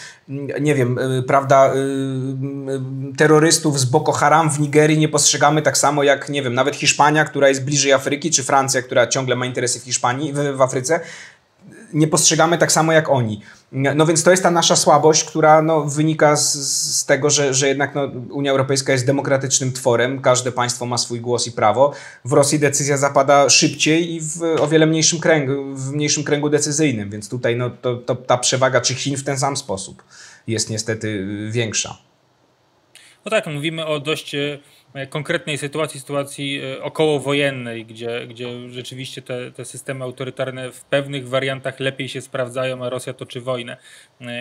nie wiem, prawda, terrorystów z Boko Haram w Nigerii nie postrzegamy tak samo jak, nie wiem, nawet Hiszpania, która jest bliżej Afryki, czy Francja, która ciągle ma interesy w Hiszpanii, w Afryce, nie postrzegamy tak samo jak oni. No więc to jest ta nasza słabość, która wynika z tego, że jednak Unia Europejska jest demokratycznym tworem, każde państwo ma swój głos i prawo. W Rosji decyzja zapada szybciej i w o wiele mniejszym kręgu decyzyjnym, więc tutaj ta przewaga czy Chin w ten sam sposób jest niestety większa.
No tak, mówimy o dość konkretnej sytuacji okołowojennej, gdzie rzeczywiście te systemy autorytarne w pewnych wariantach lepiej się sprawdzają, a Rosja toczy wojnę.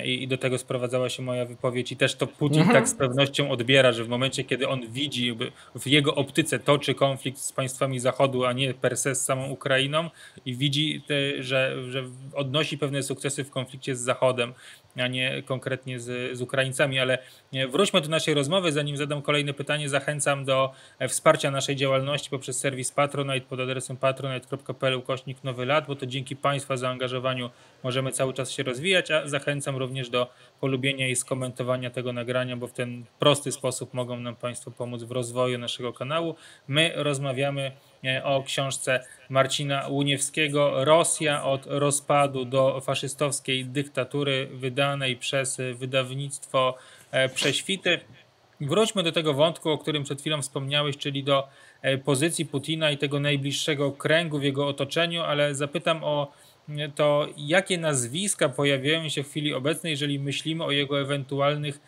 I do tego sprowadzała się moja wypowiedź i też to Putin tak z pewnością odbiera, że w momencie, kiedy on widzi, w jego optyce toczy konflikt z państwami Zachodu, a nie per se z samą Ukrainą i widzi, że odnosi pewne sukcesy w konflikcie z Zachodem, a nie konkretnie z Ukraińcami. Ale wróćmy do naszej rozmowy. Zanim zadam kolejne pytanie, zachęcam do wsparcia naszej działalności poprzez serwis Patronite pod adresem patronite.pl/Nowy Lat, bo to dzięki Państwa zaangażowaniu możemy cały czas się rozwijać, a zachęcam również do polubienia i skomentowania tego nagrania, bo w ten prosty sposób mogą nam Państwo pomóc w rozwoju naszego kanału. My rozmawiamy o książce Marcina Łuniewskiego Rosja od rozpadu do faszystowskiej dyktatury, wydanej przez wydawnictwo Prześwity. Wróćmy do tego wątku, o którym przed chwilą wspomniałeś, czyli do pozycji Putina i tego najbliższego kręgu w jego otoczeniu, ale zapytam o to, jakie nazwiska pojawiają się w chwili obecnej, jeżeli myślimy o jego ewentualnych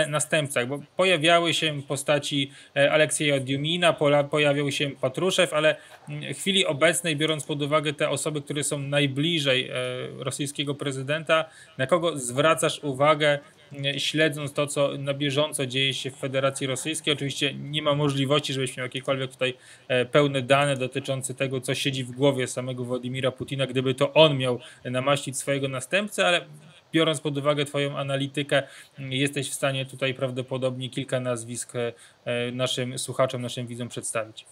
następcach, bo pojawiały się postaci Aleksieja Djumina, pojawiał się Patruszew, ale w chwili obecnej, biorąc pod uwagę te osoby, które są najbliżej rosyjskiego prezydenta, na kogo zwracasz uwagę, śledząc to, co na bieżąco dzieje się w Federacji Rosyjskiej? Oczywiście nie ma możliwości, żebyśmy jakiekolwiek tutaj pełne dane dotyczące tego, co siedzi w głowie samego Władimira Putina, gdyby to on miał namaścić swojego następcę, ale biorąc pod uwagę Twoją analitykę, jesteś w stanie tutaj prawdopodobnie kilka nazwisk naszym słuchaczom, naszym widzom przedstawić.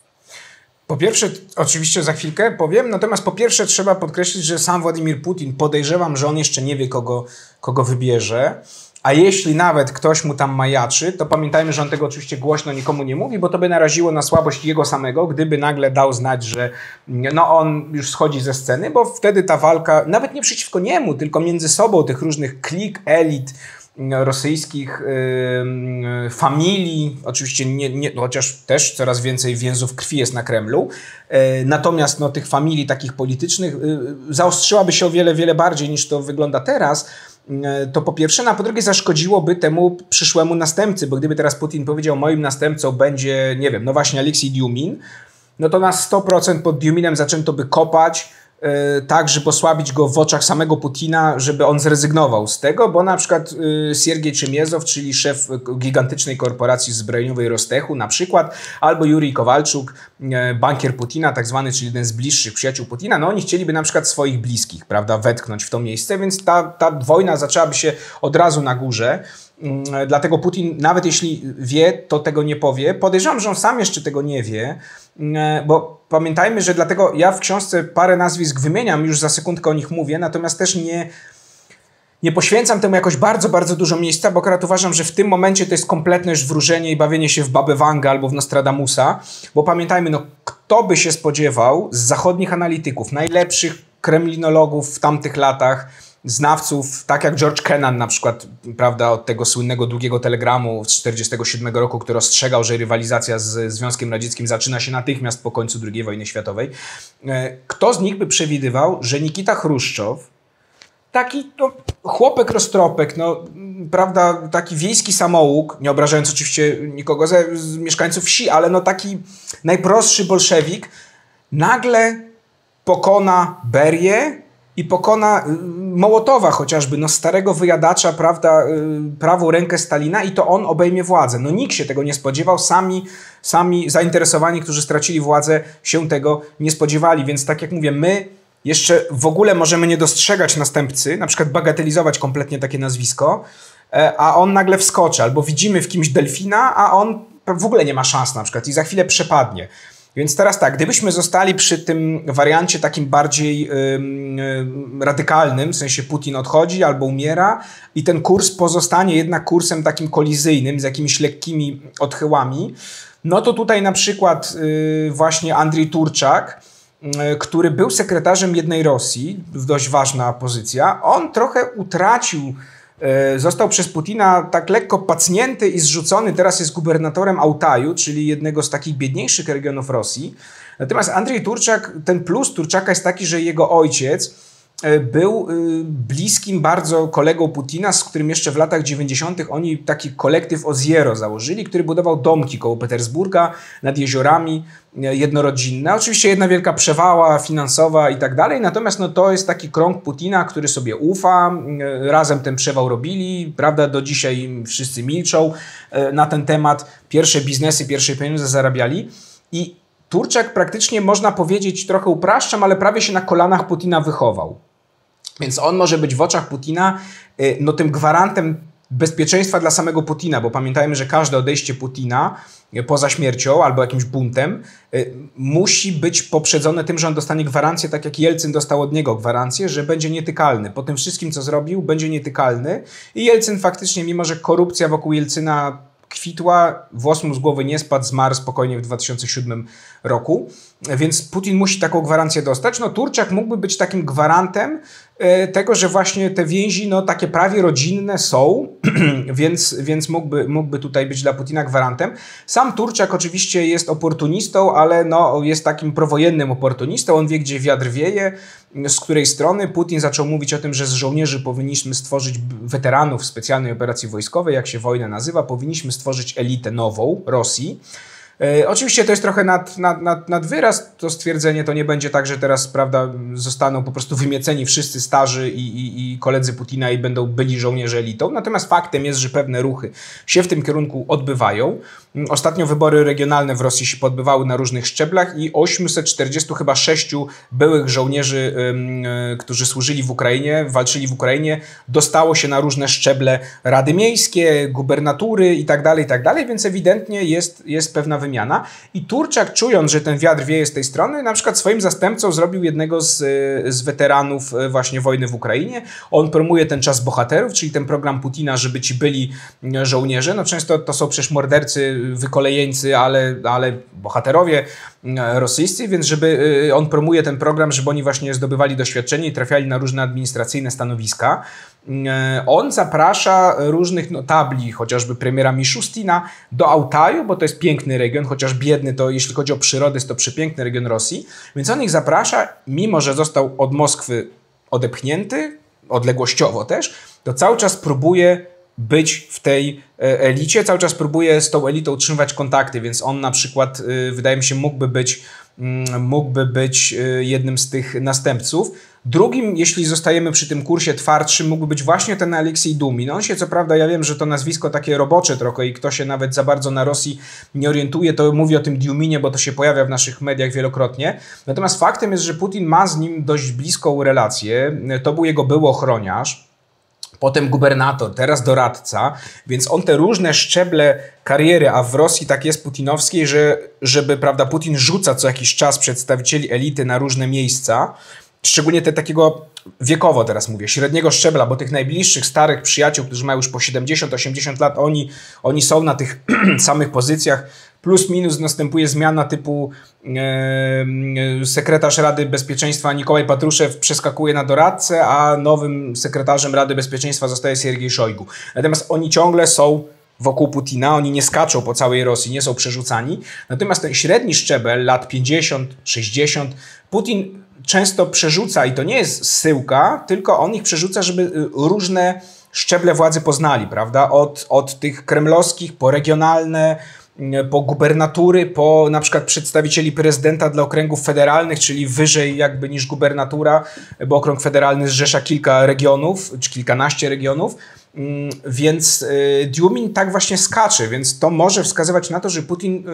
Po pierwsze, oczywiście za chwilkę powiem, natomiast po pierwsze trzeba podkreślić, że sam Władimir Putin, podejrzewam, że on jeszcze nie wie, kogo wybierze. A jeśli nawet ktoś mu tam majaczy, to pamiętajmy, że on tego oczywiście głośno nikomu nie mówi, bo to by naraziło na słabość jego samego, gdyby nagle dał znać, że on już schodzi ze sceny, bo wtedy ta walka, nawet nie przeciwko niemu, tylko między sobą tych różnych klik, elit rosyjskich, familii, oczywiście chociaż też coraz więcej więzów krwi jest na Kremlu, natomiast tych familii takich politycznych zaostrzyłaby się o wiele, wiele bardziej niż to wygląda teraz. To po pierwsze, a po drugie zaszkodziłoby temu przyszłemu następcy, bo gdyby teraz Putin powiedział, moim następcą będzie, nie wiem, właśnie Aleksiej Djumin, no to na 100% pod Djuminem zaczęto by kopać, tak, żeby osłabić go w oczach samego Putina, żeby on zrezygnował z tego, bo na przykład Siergiej Czemiezow, czyli szef gigantycznej korporacji zbrojeniowej Rostechu na przykład, albo Jurij Kowalczuk, bankier Putina, tak zwany, czyli jeden z bliższych przyjaciół Putina, oni chcieliby na przykład swoich bliskich, prawda, wetknąć w to miejsce, więc ta wojna zaczęłaby się od razu na górze. Dlatego Putin, nawet jeśli wie, to tego nie powie. Podejrzewam, że on sam jeszcze tego nie wie, bo pamiętajmy, że dlatego ja w książce parę nazwisk wymieniam, już za sekundkę o nich mówię, natomiast też nie poświęcam temu jakoś bardzo, bardzo dużo miejsca, bo akurat uważam, że w tym momencie to jest kompletne już wróżenie i bawienie się w Babę Wangę albo w Nostradamusa, bo pamiętajmy, kto by się spodziewał z zachodnich analityków, najlepszych kremlinologów w tamtych latach, znawców, tak jak George Kennan na przykład, prawda, od tego słynnego długiego telegramu z 1947 roku, który ostrzegał, że rywalizacja z Związkiem Radzieckim zaczyna się natychmiast po końcu II wojny światowej. Kto z nich by przewidywał, że Nikita Chruszczow, taki chłopek roztropek, prawda, taki wiejski samouk, nie obrażając oczywiście nikogo z mieszkańców wsi, ale taki najprostszy bolszewik, nagle pokona Berię i pokona Mołotowa chociażby, starego wyjadacza, prawda, prawą rękę Stalina, i to on obejmie władzę. Nikt się tego nie spodziewał, sami zainteresowani, którzy stracili władzę, się tego nie spodziewali, więc tak jak mówię, my jeszcze w ogóle możemy nie dostrzegać następcy, na przykład bagatelizować kompletnie takie nazwisko, a on nagle wskoczy, albo widzimy w kimś delfina, a on w ogóle nie ma szans na przykład i za chwilę przepadnie. Więc teraz tak, gdybyśmy zostali przy tym wariancie takim bardziej radykalnym, w sensie Putin odchodzi albo umiera i ten kurs pozostanie jednak kursem takim kolizyjnym, z jakimiś lekkimi odchyłami, to tutaj na przykład właśnie Andrii Turczak który był sekretarzem Jednej Rosji, dość ważna pozycja, on trochę utracił, został przez Putina tak lekko pacnięty i zrzucony, teraz jest gubernatorem Altaju, czyli jednego z takich biedniejszych regionów Rosji. Natomiast Andrzej Turczak, ten plus Turczaka jest taki, że jego ojciec był bliskim bardzo kolegą Putina, z którym jeszcze w latach 90. oni taki kolektyw Oziero założyli, który budował domki koło Petersburga nad jeziorami jednorodzinne. Oczywiście jedna wielka przewała finansowa i tak dalej, natomiast no, to jest taki krąg Putina, który sobie ufa, razem ten przewał robili, prawda, do dzisiaj wszyscy milczą na ten temat, pierwsze biznesy, pierwsze pieniądze zarabiali i Turczak praktycznie, można powiedzieć, trochę upraszczam, ale prawie się na kolanach Putina wychował. Więc on może być w oczach Putina no, tym gwarantem bezpieczeństwa dla samego Putina, bo pamiętajmy, że każde odejście Putina poza śmiercią albo jakimś buntem musi być poprzedzone tym, że on dostanie gwarancję, tak jak Jelcyn dostał od niego gwarancję, że będzie nietykalny. Po tym wszystkim, co zrobił, będzie nietykalny. I Jelcyn faktycznie, mimo że korupcja wokół Jelcyna kwitła, włos mu z głowy nie spadł, zmarł spokojnie w 2007 roku, więc Putin musi taką gwarancję dostać. No Turczak mógłby być takim gwarantem tego, że właśnie te więzi no, takie prawie rodzinne są, więc mógłby tutaj być dla Putina gwarantem. Sam Turczak oczywiście jest oportunistą, ale no, jest takim prowojennym oportunistą. On wie, gdzie wiatr wieje, z której strony. Putin zaczął mówić o tym, że z żołnierzy powinniśmy stworzyć weteranów specjalnej operacji wojskowej, jak się wojna nazywa, powinniśmy stworzyć elitę nową Rosji. Oczywiście to jest trochę nad wyraz to stwierdzenie, to nie będzie tak, że teraz, prawda, zostaną po prostu wymieceni wszyscy starzy i koledzy Putina i będą byli żołnierze elitą. Natomiast faktem jest, że pewne ruchy się w tym kierunku odbywają. Ostatnio wybory regionalne w Rosji się odbywały na różnych szczeblach i 846 byłych żołnierzy, którzy służyli w Ukrainie, walczyli w Ukrainie, dostało się na różne szczeble rady miejskie, gubernatury i tak dalej, więc ewidentnie jest pewna wymiana. I Turczak, czując, że ten wiatr wieje z tej strony, na przykład swoim zastępcą zrobił jednego z weteranów właśnie wojny w Ukrainie. On promuje ten czas bohaterów, czyli ten program Putina, żeby ci byli żołnierze. No często to są przecież mordercy, wykolejeńcy, ale bohaterowie rosyjscy, więc żeby on promuje ten program, żeby oni właśnie zdobywali doświadczenie i trafiali na różne administracyjne stanowiska. On zaprasza różnych notabli, chociażby premiera Miszustina, do Altaju, bo to jest piękny region, chociaż biedny, to jeśli chodzi o przyrodę, jest to przepiękny region Rosji, więc on ich zaprasza, mimo że został od Moskwy odepchnięty, odległościowo też, to cały czas próbuje być w tej elicie, cały czas próbuje z tą elitą utrzymywać kontakty, więc on na przykład, wydaje mi się, mógłby być jednym z tych następców. Drugim, jeśli zostajemy przy tym kursie twardszym, mógłby być właśnie ten Aleksiej Dumin. On się, co prawda, ja wiem, że to nazwisko takie robocze trochę i kto się nawet za bardzo na Rosji nie orientuje, to mówi o tym Duminie, bo to się pojawia w naszych mediach wielokrotnie. Natomiast faktem jest, że Putin ma z nim dość bliską relację. To był jego były ochroniarz, potem gubernator, teraz doradca, więc on te różne szczeble kariery, a w Rosji tak jest putinowskiej, żeby, prawda, Putin rzuca co jakiś czas przedstawicieli elity na różne miejsca, szczególnie te takiego wiekowo teraz mówię, średniego szczebla, bo tych najbliższych, starych przyjaciół, którzy mają już po 70-80 lat, oni są na tych samych pozycjach, plus minus następuje zmiana typu sekretarz Rady Bezpieczeństwa Nikołaj Patruszew przeskakuje na doradcę, a nowym sekretarzem Rady Bezpieczeństwa zostaje Siergiej Szojgu. Natomiast oni ciągle są wokół Putina, oni nie skaczą po całej Rosji, nie są przerzucani. Natomiast ten średni szczebel, lat 50, 60, Putin często przerzuca i to nie jest zsyłka, tylko on ich przerzuca, żeby różne szczeble władzy poznali, prawda? Od tych kremlowskich po regionalne, po gubernatury, po na przykład przedstawicieli prezydenta dla okręgów federalnych, czyli wyżej jakby niż gubernatura, bo okrąg federalny zrzesza kilka regionów, czy kilkanaście regionów, więc Dumin tak właśnie skacze, więc to może wskazywać na to, że Putin,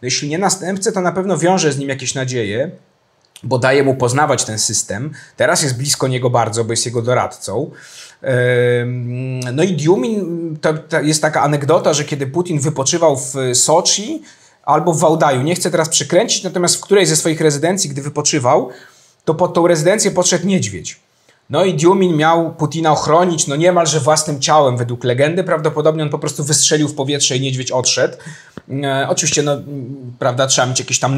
jeśli nie następcę, to na pewno wiąże z nim jakieś nadzieje, bo daje mu poznawać ten system. Teraz jest blisko niego bardzo, bo jest jego doradcą. No i Dumin, to jest taka anegdota, że kiedy Putin wypoczywał w Soczi albo w Wałdaju, nie chcę teraz przekręcić, natomiast w którejś ze swoich rezydencji, gdy wypoczywał, to pod tą rezydencję podszedł niedźwiedź. No i Diumin miał Putina ochronić no niemalże własnym ciałem według legendy. Prawdopodobnie on po prostu wystrzelił w powietrze i niedźwiedź odszedł. Oczywiście, no, prawda, trzeba mieć jakieś tam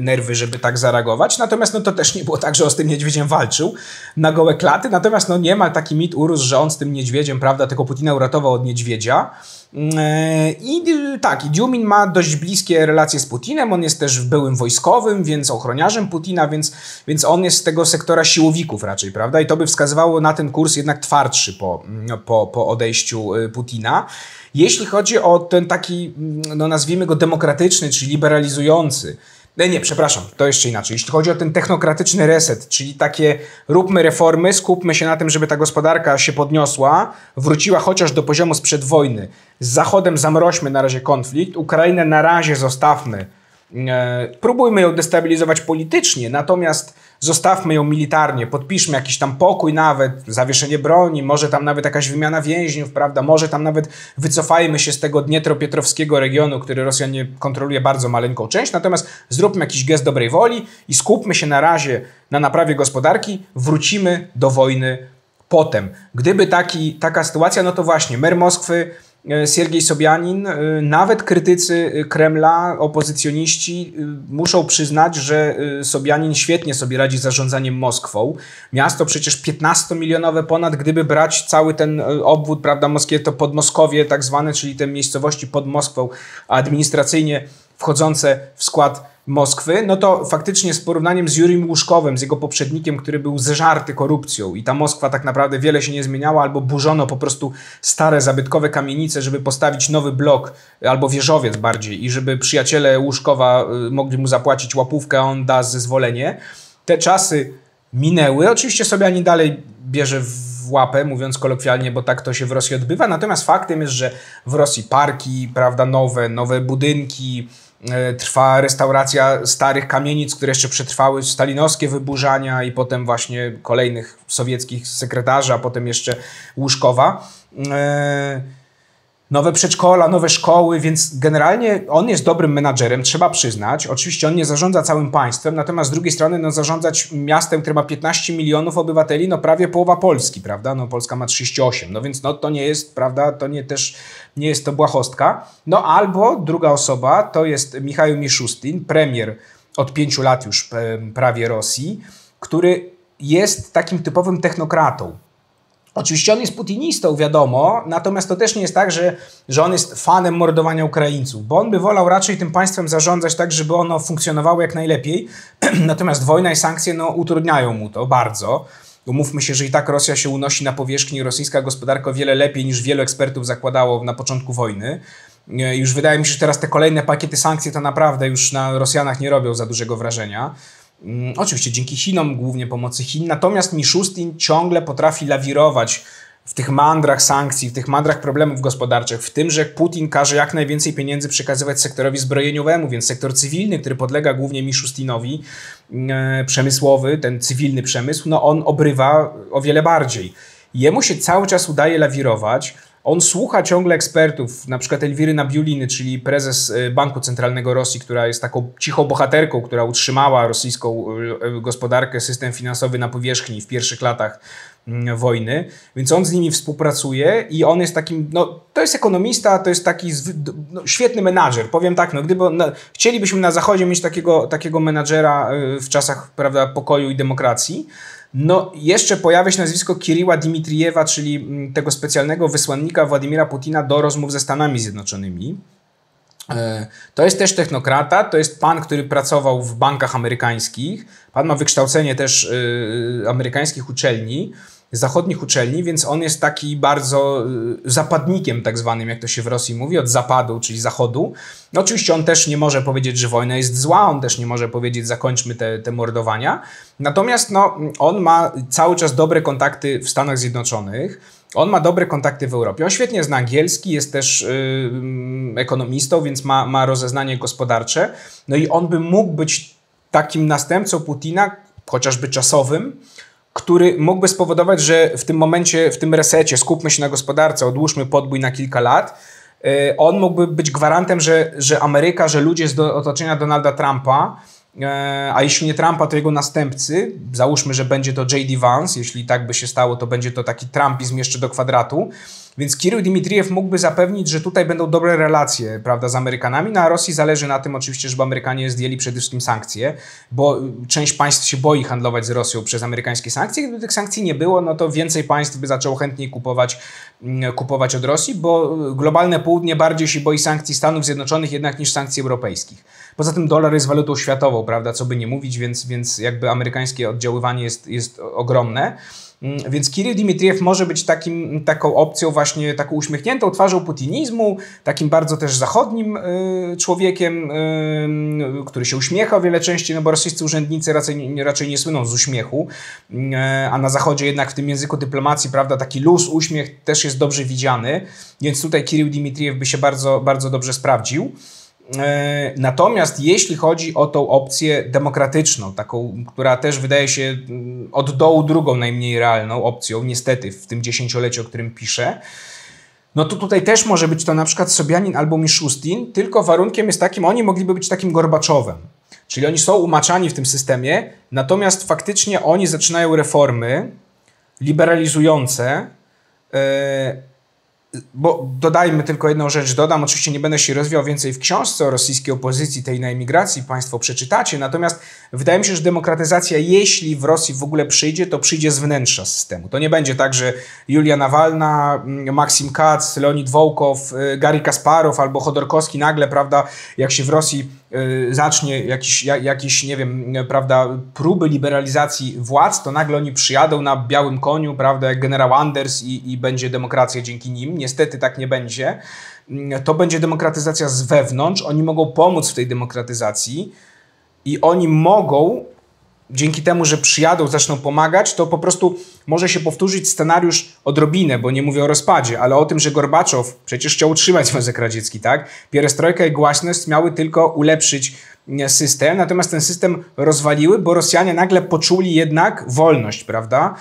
nerwy, żeby tak zareagować. Natomiast no, to też nie było tak, że on z tym niedźwiedziem walczył na gołe klaty. Natomiast no, niemal taki mit urósł, że on z tym niedźwiedziem, prawda, tego Putina uratował od niedźwiedzia. I Diumin ma dość bliskie relacje z Putinem. On jest też byłym wojskowym, więc ochroniarzem Putina, więc on jest z tego sektora siłowików raczej, prawda? I to by wskazywało na ten kurs jednak twardszy po odejściu Putina. Jeśli chodzi o ten taki, no nazwijmy go demokratyczny, czy liberalizujący, nie, przepraszam, to jeszcze inaczej. Jeśli chodzi o ten technokratyczny reset, czyli takie róbmy reformy, skupmy się na tym, żeby ta gospodarka się podniosła, wróciła chociaż do poziomu sprzed wojny. Z Zachodem zamroźmy na razie konflikt, Ukrainę na razie zostawmy. Próbujmy ją destabilizować politycznie, natomiast zostawmy ją militarnie, podpiszmy jakiś tam pokój nawet, zawieszenie broni, może tam nawet jakaś wymiana więźniów, prawda, może tam nawet wycofajmy się z tego dnietropietrowskiego regionu, który Rosjanie kontroluje bardzo maleńką część, natomiast zróbmy jakiś gest dobrej woli i skupmy się na razie na naprawie gospodarki, wrócimy do wojny potem. Gdyby taka sytuacja, no to właśnie mer Moskwy Siergiej Sobjanin, nawet krytycy Kremla, opozycjoniści muszą przyznać, że Sobjanin świetnie sobie radzi z zarządzaniem Moskwą. Miasto przecież 15-milionowe ponad, gdyby brać cały ten obwód, prawda, to Podmoskowie tak zwane, czyli te miejscowości pod Moskwą, administracyjnie wchodzące w skład Moskwy, no to faktycznie z porównaniem z Jurim Łuszkowem, z jego poprzednikiem, który był zeżarty korupcją i ta Moskwa tak naprawdę wiele się nie zmieniała, albo burzono po prostu stare, zabytkowe kamienice, żeby postawić nowy blok, albo wieżowiec bardziej i żeby przyjaciele Łuszkowa mogli mu zapłacić łapówkę, a on da zezwolenie. Te czasy minęły. Oczywiście Sobjanin dalej bierze w łapę, mówiąc kolokwialnie, bo tak to się w Rosji odbywa. Natomiast faktem jest, że w Rosji parki, prawda, nowe budynki, trwa restauracja starych kamienic, które jeszcze przetrwały stalinowskie wyburzania i potem właśnie kolejnych sowieckich sekretarzy, a potem jeszcze Łuszkowa. Nowe przedszkola, nowe szkoły, więc generalnie on jest dobrym menadżerem, trzeba przyznać. Oczywiście on nie zarządza całym państwem, natomiast z drugiej strony no, zarządzać miastem, które ma 15 milionów obywateli, no prawie połowa Polski, prawda? No Polska ma 38, no więc no, to nie jest, prawda, to nie jest to błahostka. No albo druga osoba to jest Michał Miszustin, premier od 5 lat już prawie Rosji, który jest takim typowym technokratą. Oczywiście on jest putinistą, wiadomo, natomiast to też nie jest tak, że on jest fanem mordowania Ukraińców, bo on by wolał raczej tym państwem zarządzać tak, żeby ono funkcjonowało jak najlepiej, natomiast wojna i sankcje no, utrudniają mu to bardzo. Umówmy się, że i tak Rosja się unosi na powierzchni, rosyjska gospodarka o wiele lepiej niż wielu ekspertów zakładało na początku wojny. Już wydaje mi się, że teraz te kolejne pakiety sankcji to naprawdę już na Rosjanach nie robią za dużego wrażenia. Oczywiście dzięki Chinom, głównie pomocy Chin, natomiast Miszustin ciągle potrafi lawirować w tych mandrach sankcji, w tych mandrach problemów gospodarczych, w tym, że Putin każe jak najwięcej pieniędzy przekazywać sektorowi zbrojeniowemu, więc sektor cywilny, który podlega głównie Miszustinowi, przemysłowy, ten cywilny przemysł, no on obrywa o wiele bardziej. Jemu się cały czas udaje lawirować. On słucha ciągle ekspertów, na przykład Elwiry Nabiuliny, czyli prezes Banku Centralnego Rosji, która jest taką cichą bohaterką, która utrzymała rosyjską gospodarkę, system finansowy na powierzchni w pierwszych latach wojny, więc on z nimi współpracuje i on jest takim, no to jest ekonomista, to jest taki świetny menadżer, powiem tak, no gdyby, chcielibyśmy na Zachodzie mieć takiego menadżera w czasach, prawda, pokoju i demokracji. No jeszcze pojawia się nazwisko Kiryła Dimitrijewa, czyli tego specjalnego wysłannika Władimira Putina do rozmów ze Stanami Zjednoczonymi. To jest też technokrata, to jest pan, który pracował w bankach amerykańskich. Pan ma wykształcenie też amerykańskich uczelni, zachodnich uczelni, więc on jest taki bardzo zapadnikiem tak zwanym, jak to się w Rosji mówi, od zapadu, czyli zachodu. No oczywiście on też nie może powiedzieć, że wojna jest zła, on też nie może powiedzieć, zakończmy te mordowania. Natomiast no, on ma cały czas dobre kontakty w Stanach Zjednoczonych, on ma dobre kontakty w Europie. On świetnie zna angielski, jest też ekonomistą, więc ma rozeznanie gospodarcze. No i on by mógł być takim następcą Putina, chociażby czasowym, który mógłby spowodować, że w tym momencie, w tym resecie, skupmy się na gospodarce, odłóżmy podbój na kilka lat, on mógłby być gwarantem, że Ameryka, że ludzie z otoczenia Donalda Trumpa a jeśli nie Trumpa, to jego następcy. Załóżmy, że będzie to J.D. Vance. Jeśli tak by się stało, to będzie to taki Trumpizm jeszcze do kwadratu. Więc Kirył Dmitrijew mógłby zapewnić, że tutaj będą dobre relacje, prawda, z Amerykanami. Na Rosji zależy na tym oczywiście, żeby Amerykanie zdjęli przede wszystkim sankcje, bo część państw się boi handlować z Rosją przez amerykańskie sankcje. Gdyby tych sankcji nie było, no to więcej państw by zaczęło chętniej kupować od Rosji, bo globalne południe bardziej się boi sankcji Stanów Zjednoczonych jednak niż sankcji europejskich. Poza tym dolar jest walutą światową, prawda, co by nie mówić, więc jakby amerykańskie oddziaływanie jest ogromne. Więc Kirył Dmitrijew może być taką opcją właśnie, taką uśmiechniętą twarzą putinizmu, takim bardzo też zachodnim człowiekiem, który się uśmiecha o wiele częściej, no bo rosyjscy urzędnicy raczej nie słyną z uśmiechu, a na zachodzie jednak w tym języku dyplomacji, prawda, taki luz, uśmiech też jest dobrze widziany, więc tutaj Kirył Dmitrijew by się bardzo, bardzo dobrze sprawdził. Natomiast jeśli chodzi o tą opcję demokratyczną, taką, która też wydaje się od dołu drugą najmniej realną opcją, niestety w tym dziesięcioleciu, o którym piszę, no to tutaj też może być to na przykład Sobjanin albo Miszustin, tylko warunkiem jest takim, oni mogliby być takim Gorbaczowem. Czyli oni są umaczani w tym systemie, natomiast faktycznie oni zaczynają reformy liberalizujące, bo dodajmy tylko jedną rzecz, dodam, oczywiście nie będę się rozwijał więcej w książce o rosyjskiej opozycji, tej na emigracji, Państwo przeczytacie, natomiast wydaje mi się, że demokratyzacja, jeśli w Rosji w ogóle przyjdzie, to przyjdzie z wnętrza systemu. To nie będzie tak, że Julia Nawalna, Maksim Kac, Leonid Wołkow, Garry Kasparow albo Chodorkowski nagle, prawda, jak się w Rosji zacznie jakiś, nie wiem, prawda, próby liberalizacji władz, to nagle oni przyjadą na białym koniu, prawda, jak generał Anders i będzie demokracja dzięki nim. Niestety tak nie będzie. To będzie demokratyzacja z wewnątrz. Oni mogą pomóc w tej demokratyzacji i oni mogą, dzięki temu, że przyjadą, zaczną pomagać, to po prostu może się powtórzyć scenariusz odrobinę, bo nie mówię o rozpadzie, ale o tym, że Gorbaczow przecież chciał utrzymać Związek Radziecki, tak? Pierestrojka i Głasność miały tylko ulepszyć system, natomiast ten system rozwaliły, bo Rosjanie nagle poczuli jednak wolność, prawda?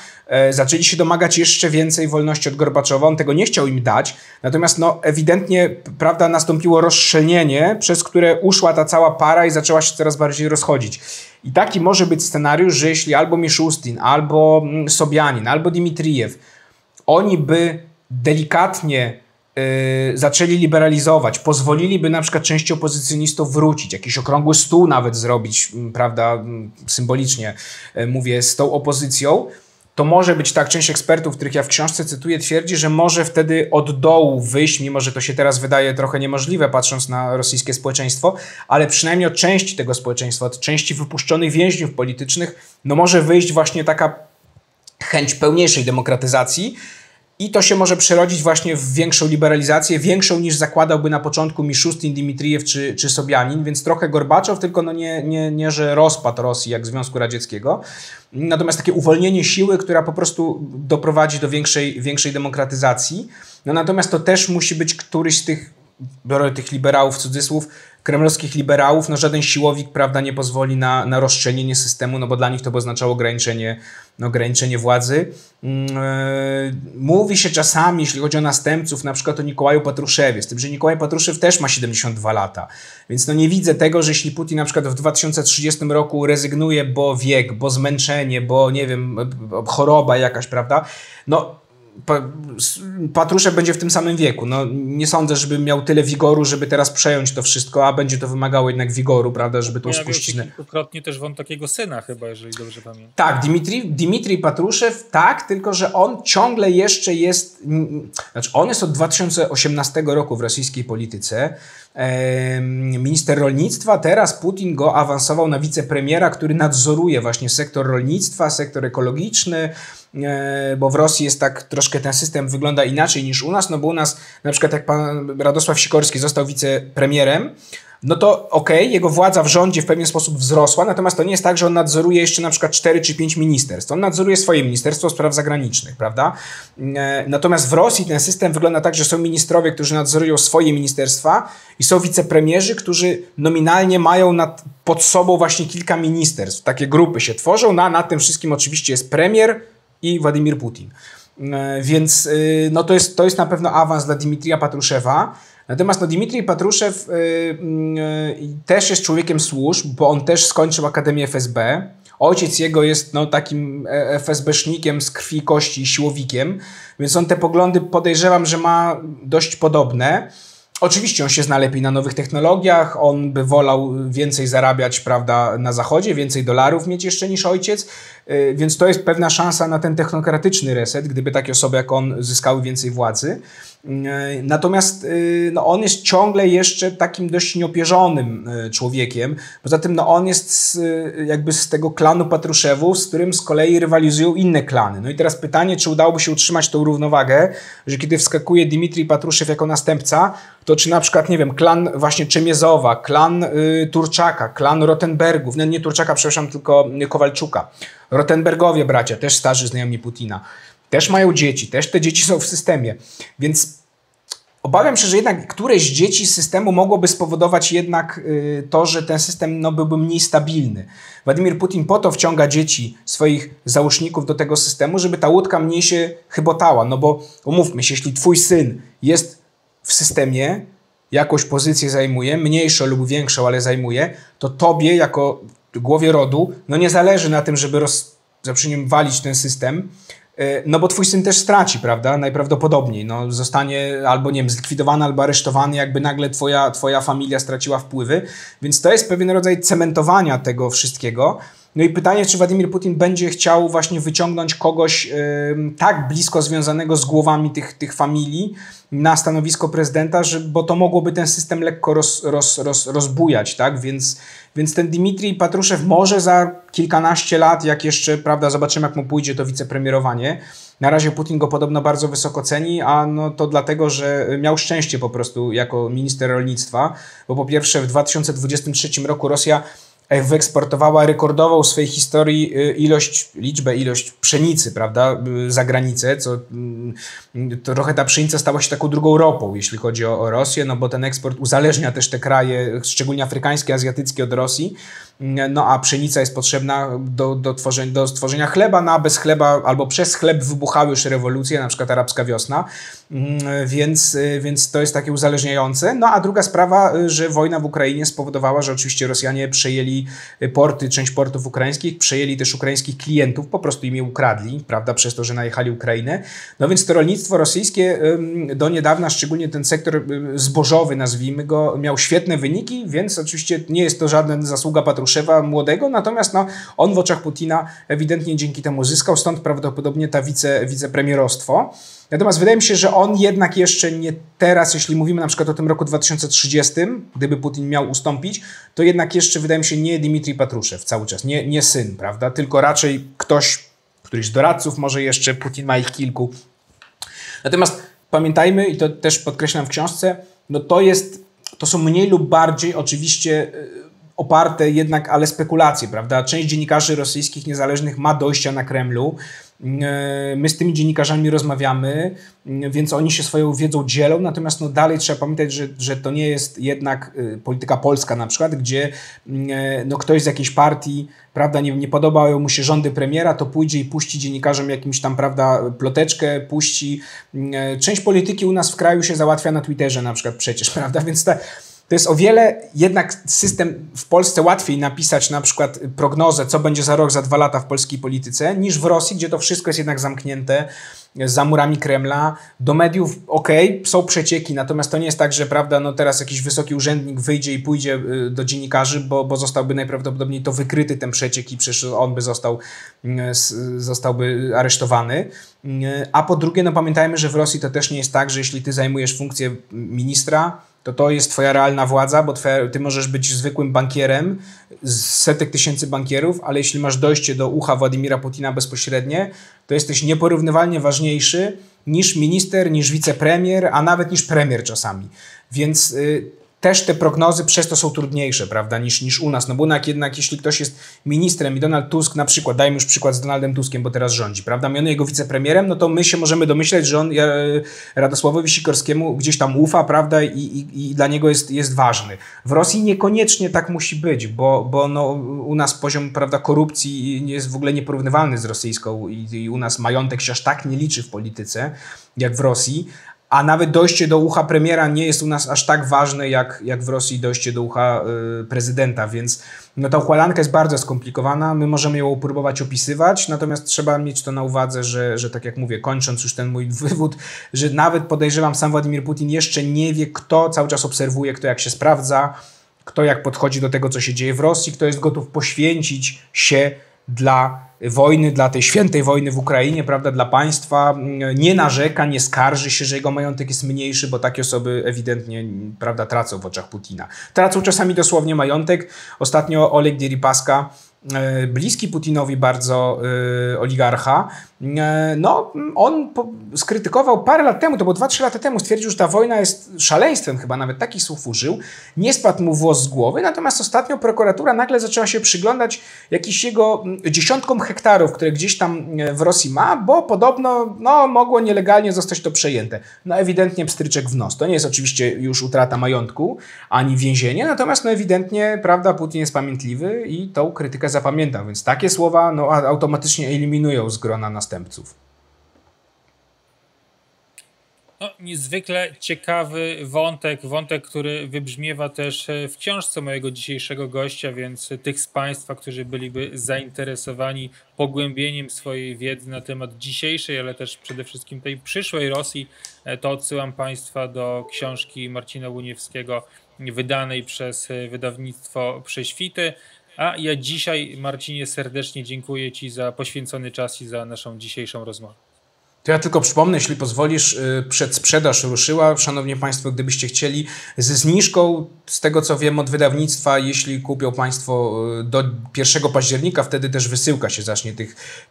Zaczęli się domagać jeszcze więcej wolności od Gorbaczowa, on tego nie chciał im dać, natomiast no ewidentnie, prawda, nastąpiło rozszczelnienie, przez które uszła ta cała para i zaczęła się coraz bardziej rozchodzić. I taki może być scenariusz, że jeśli albo Miszustin, albo Sobjanin, albo Dmitrijew, oni by delikatnie zaczęli liberalizować, pozwoliliby na przykład części opozycjonistów wrócić, jakiś okrągły stół nawet zrobić, prawda, symbolicznie mówię, z tą opozycją, to może być tak, część ekspertów, których ja w książce cytuję, twierdzi, że może wtedy od dołu wyjść, mimo że to się teraz wydaje trochę niemożliwe, patrząc na rosyjskie społeczeństwo, ale przynajmniej od części tego społeczeństwa, od części wypuszczonych więźniów politycznych, no może wyjść właśnie taka chęć pełniejszej demokratyzacji, i to się może przerodzić właśnie w większą liberalizację, większą niż zakładałby na początku Miszustin, Dmitrijew czy Sobjanin, więc trochę Gorbaczow, tylko no nie, że rozpad Rosji jak Związku Radzieckiego, natomiast takie uwolnienie siły, która po prostu doprowadzi do większej demokratyzacji. No natomiast to też musi być któryś z tych, biorę tych liberałów w cudzysłów, kremlowskich liberałów, no żaden siłowik, prawda, nie pozwoli na rozszczelnienie systemu, no bo dla nich to by oznaczało ograniczenie władzy. Mówi się czasami, jeśli chodzi o następców, na przykład o Nikołaju Patruszewie, z tym, że Nikołaj Patruszew też ma 72 lata, więc no nie widzę tego, że jeśli Putin na przykład w 2030 roku rezygnuje, bo wiek, bo zmęczenie, bo nie wiem, choroba jakaś, prawda, no Patruszew będzie w tym samym wieku. No, nie sądzę, żeby miał tyle wigoru, żeby teraz przejąć to wszystko, a będzie to wymagało jednak wigoru, prawda, żeby tą spuściznę...
Kilkukrotnie też won takiego syna chyba, jeżeli dobrze pamiętam.
Tak, Dmitrij Patruszew, tak, tylko że on ciągle jeszcze jest... Znaczy, on jest od 2018 roku w rosyjskiej polityce. Minister rolnictwa, teraz Putin go awansował na wicepremiera, który nadzoruje właśnie sektor rolnictwa, sektor ekologiczny, bo w Rosji jest tak troszkę ten system wygląda inaczej niż u nas, no bo u nas na przykład jak pan Radosław Sikorski został wicepremierem, no to okej, jego władza w rządzie w pewien sposób wzrosła, natomiast to nie jest tak, że on nadzoruje jeszcze na przykład 4 czy 5 ministerstw. On nadzoruje swoje Ministerstwo Spraw Zagranicznych, prawda? Natomiast w Rosji ten system wygląda tak, że są ministrowie, którzy nadzorują swoje ministerstwa i są wicepremierzy, którzy nominalnie mają pod sobą właśnie kilka ministerstw. Takie grupy się tworzą, nad tym wszystkim oczywiście jest premier i Władimir Putin. Więc no to jest na pewno awans dla Dmitrija Patruszewa. Natomiast no, Dmitrij Patruszew też jest człowiekiem służb, bo on też skończył Akademię FSB. Ojciec jego jest no, takim FSB-sznikiem z krwi, kości i siłowikiem, więc on te poglądy podejrzewam, że ma dość podobne. Oczywiście on się zna lepiej na nowych technologiach, on by wolał więcej zarabiać, prawda, na zachodzie, więcej dolarów mieć jeszcze niż ojciec, więc to jest pewna szansa na ten technokratyczny reset, gdyby takie osoby jak on zyskały więcej władzy. Natomiast no, on jest ciągle jeszcze takim dość nieopierzonym człowiekiem. Poza tym no, on jest jakby z tego klanu Patruszewów, z którym z kolei rywalizują inne klany. No i teraz pytanie, czy udałoby się utrzymać tą równowagę, że kiedy wskakuje Dmitrij Patruszew jako następca, to czy na przykład, nie wiem, klan właśnie Czemiezowa, klan Turczaka, klan Rotenbergów, nie Turczaka, przepraszam, tylko Kowalczuka. Rotenbergowie bracia, też starzy znajomi Putina, też mają dzieci, też te dzieci są w systemie, więc obawiam się, że jednak któreś dzieci z systemu mogłoby spowodować jednak to, że ten system no, byłby mniej stabilny. Władimir Putin po to wciąga dzieci swoich załóżników do tego systemu, żeby ta łódka mniej się chybotała, no bo umówmy się, jeśli twój syn jest w systemie, jakąś pozycję zajmuje, mniejszą lub większą, ale zajmuje, to tobie jako głowie rodu no nie zależy na tym, żeby przy nim walić ten system, no bo twój syn też straci, prawda? Najprawdopodobniej. No, zostanie albo, nie wiem, zlikwidowany, albo aresztowany, jakby nagle twoja familia straciła wpływy. Więc to jest pewien rodzaj cementowania tego wszystkiego. No i pytanie, czy Władimir Putin będzie chciał właśnie wyciągnąć kogoś tak blisko związanego z głowami tych familii na stanowisko prezydenta, bo to mogłoby ten system lekko rozbujać, tak? Więc ten Dmitrij Patruszew może za kilkanaście lat, jak jeszcze, prawda, zobaczymy jak mu pójdzie to wicepremierowanie. Na razie Putin go podobno bardzo wysoko ceni, a no to dlatego, że miał szczęście po prostu jako minister rolnictwa, bo po pierwsze w 2023 roku Rosja wyeksportowała rekordową w swojej historii ilość pszenicy, prawda, za granicę, co trochę ta pszenica stała się taką drugą ropą, jeśli chodzi o Rosję, no bo ten eksport uzależnia też te kraje, szczególnie afrykańskie, azjatyckie od Rosji, no a pszenica jest potrzebna do stworzenia chleba, no a bez chleba albo przez chleb wybuchały już rewolucje, na przykład arabska wiosna, więc to jest takie uzależniające. No a druga sprawa, że wojna w Ukrainie spowodowała, że oczywiście Rosjanie przejęli porty, część portów ukraińskich, przejęli też ukraińskich klientów, po prostu im je ukradli, prawda, przez to, że najechali Ukrainę. No więc to rolnictwo rosyjskie do niedawna, szczególnie ten sektor zbożowy, nazwijmy go, miał świetne wyniki, więc oczywiście nie jest to żadna zasługa Patruszewa młodego, natomiast no, on w oczach Putina ewidentnie dzięki temu zyskał, stąd prawdopodobnie ta wicepremierostwo. Natomiast wydaje mi się, że on jednak jeszcze nie teraz, jeśli mówimy na przykład o tym roku 2030, gdyby Putin miał ustąpić, to jednak jeszcze wydaje mi się nie Dmitrij Patruszew cały czas, nie syn, prawda, tylko raczej któryś z doradców, może jeszcze, Putin ma ich kilku. Natomiast pamiętajmy, i to też podkreślam w książce, no to są mniej lub bardziej oczywiście oparte jednak, ale spekulacje, prawda? Część dziennikarzy rosyjskich niezależnych ma dojścia na Kremlu. My z tymi dziennikarzami rozmawiamy, więc oni się swoją wiedzą dzielą, natomiast no dalej trzeba pamiętać, że to nie jest jednak polityka polska na przykład, gdzie no ktoś z jakiejś partii, prawda, nie podobają mu się rządy premiera, to pójdzie i puści dziennikarzom jakimś tam, prawda, ploteczkę, puści. Część polityki u nas w kraju się załatwia na Twitterze na przykład przecież, prawda, więc to jest o wiele jednak system w Polsce łatwiej napisać na przykład prognozę, co będzie za rok, za 2 lata w polskiej polityce, niż w Rosji, gdzie to wszystko jest jednak zamknięte za murami Kremla. Do mediów są przecieki, natomiast to nie jest tak, że prawda, no teraz jakiś wysoki urzędnik wyjdzie i pójdzie do dziennikarzy, bo zostałby najprawdopodobniej to wykryty ten przeciek i przecież on by zostałby aresztowany. A po drugie, no pamiętajmy, że w Rosji to też nie jest tak, że jeśli ty zajmujesz funkcję ministra, to jest twoja realna władza, bo ty możesz być zwykłym bankierem z setek tysięcy bankierów, ale jeśli masz dojście do ucha Władimira Putina bezpośrednie, to jesteś nieporównywalnie ważniejszy niż minister, niż wicepremier, a nawet niż premier czasami. Więc też te prognozy przez to są trudniejsze, prawda, niż u nas. No bo jednak jeśli ktoś jest ministrem i Donald Tusk na przykład, dajmy już przykład z Donaldem Tuskiem, bo teraz rządzi, prawda, mianuje jego wicepremierem, no to my się możemy domyśleć, że on Radosławowi Sikorskiemu gdzieś tam ufa, prawda, i dla niego jest ważny. W Rosji niekoniecznie tak musi być, bo no, u nas poziom, prawda, korupcji jest w ogóle nieporównywalny z rosyjską i u nas majątek się aż tak nie liczy w polityce, jak w Rosji. a nawet dojście do ucha premiera nie jest u nas aż tak ważne, jak w Rosji dojście do ucha prezydenta, więc no ta układanka jest bardzo skomplikowana, my możemy ją próbować opisywać, natomiast trzeba mieć to na uwadze, że tak jak mówię, kończąc już ten mój wywód, że nawet podejrzewam, sam Władimir Putin jeszcze nie wie, kto cały czas obserwuje, kto jak się sprawdza, kto jak podchodzi do tego, co się dzieje w Rosji, kto jest gotów poświęcić się dla wojny, dla tej świętej wojny w Ukrainie, prawda, dla państwa, nie narzeka, nie skarży się, że jego majątek jest mniejszy, bo takie osoby ewidentnie, prawda, tracą w oczach Putina. Tracą czasami dosłownie majątek. Ostatnio Oleg Deripaska, bliski Putinowi bardzo oligarcha, no on skrytykował parę lat temu, to było 2-3 lata temu, stwierdził, że ta wojna jest szaleństwem, chyba nawet takich słów użył, nie spadł mu włos z głowy, natomiast ostatnio prokuratura nagle zaczęła się przyglądać jakiś jego dziesiątkom hektarów, które gdzieś tam w Rosji ma, bo podobno no, mogło nielegalnie zostać to przejęte. No ewidentnie pstryczek w nos. To nie jest oczywiście już utrata majątku, ani więzienie, natomiast no ewidentnie, prawda, Putin jest pamiętliwy i tą krytykę zapamiętał, więc takie słowa no, automatycznie eliminują z grona następców.
No, niezwykle ciekawy wątek, który wybrzmiewa też w książce mojego dzisiejszego gościa, więc tych z Państwa, którzy byliby zainteresowani pogłębieniem swojej wiedzy na temat dzisiejszej, ale też przede wszystkim tej przyszłej Rosji, to odsyłam Państwa do książki Marcina Łuniewskiego wydanej przez wydawnictwo Prześwity. A ja dzisiaj, Marcinie, serdecznie dziękuję Ci za poświęcony czas i za naszą dzisiejszą rozmowę.
To ja tylko przypomnę, jeśli pozwolisz, przedsprzedaż ruszyła. Szanowni Państwo, gdybyście chcieli ze zniżką, z tego co wiem od wydawnictwa, jeśli kupią Państwo do 1 października, wtedy też wysyłka się zacznie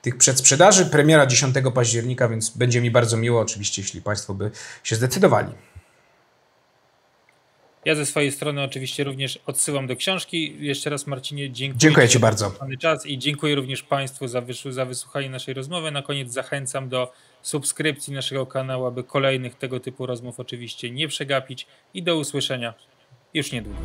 tych przedsprzedaży. Premiera 10 października, więc będzie mi bardzo miło oczywiście, jeśli Państwo by się zdecydowali.
Ja ze swojej strony oczywiście również odsyłam do książki. Jeszcze raz, Marcinie,
dziękuję Ci bardzo.
Za czas i dziękuję również Państwu za wysłuchanie naszej rozmowy. Na koniec zachęcam do subskrypcji naszego kanału, aby kolejnych tego typu rozmów oczywiście nie przegapić i do usłyszenia już niedługo.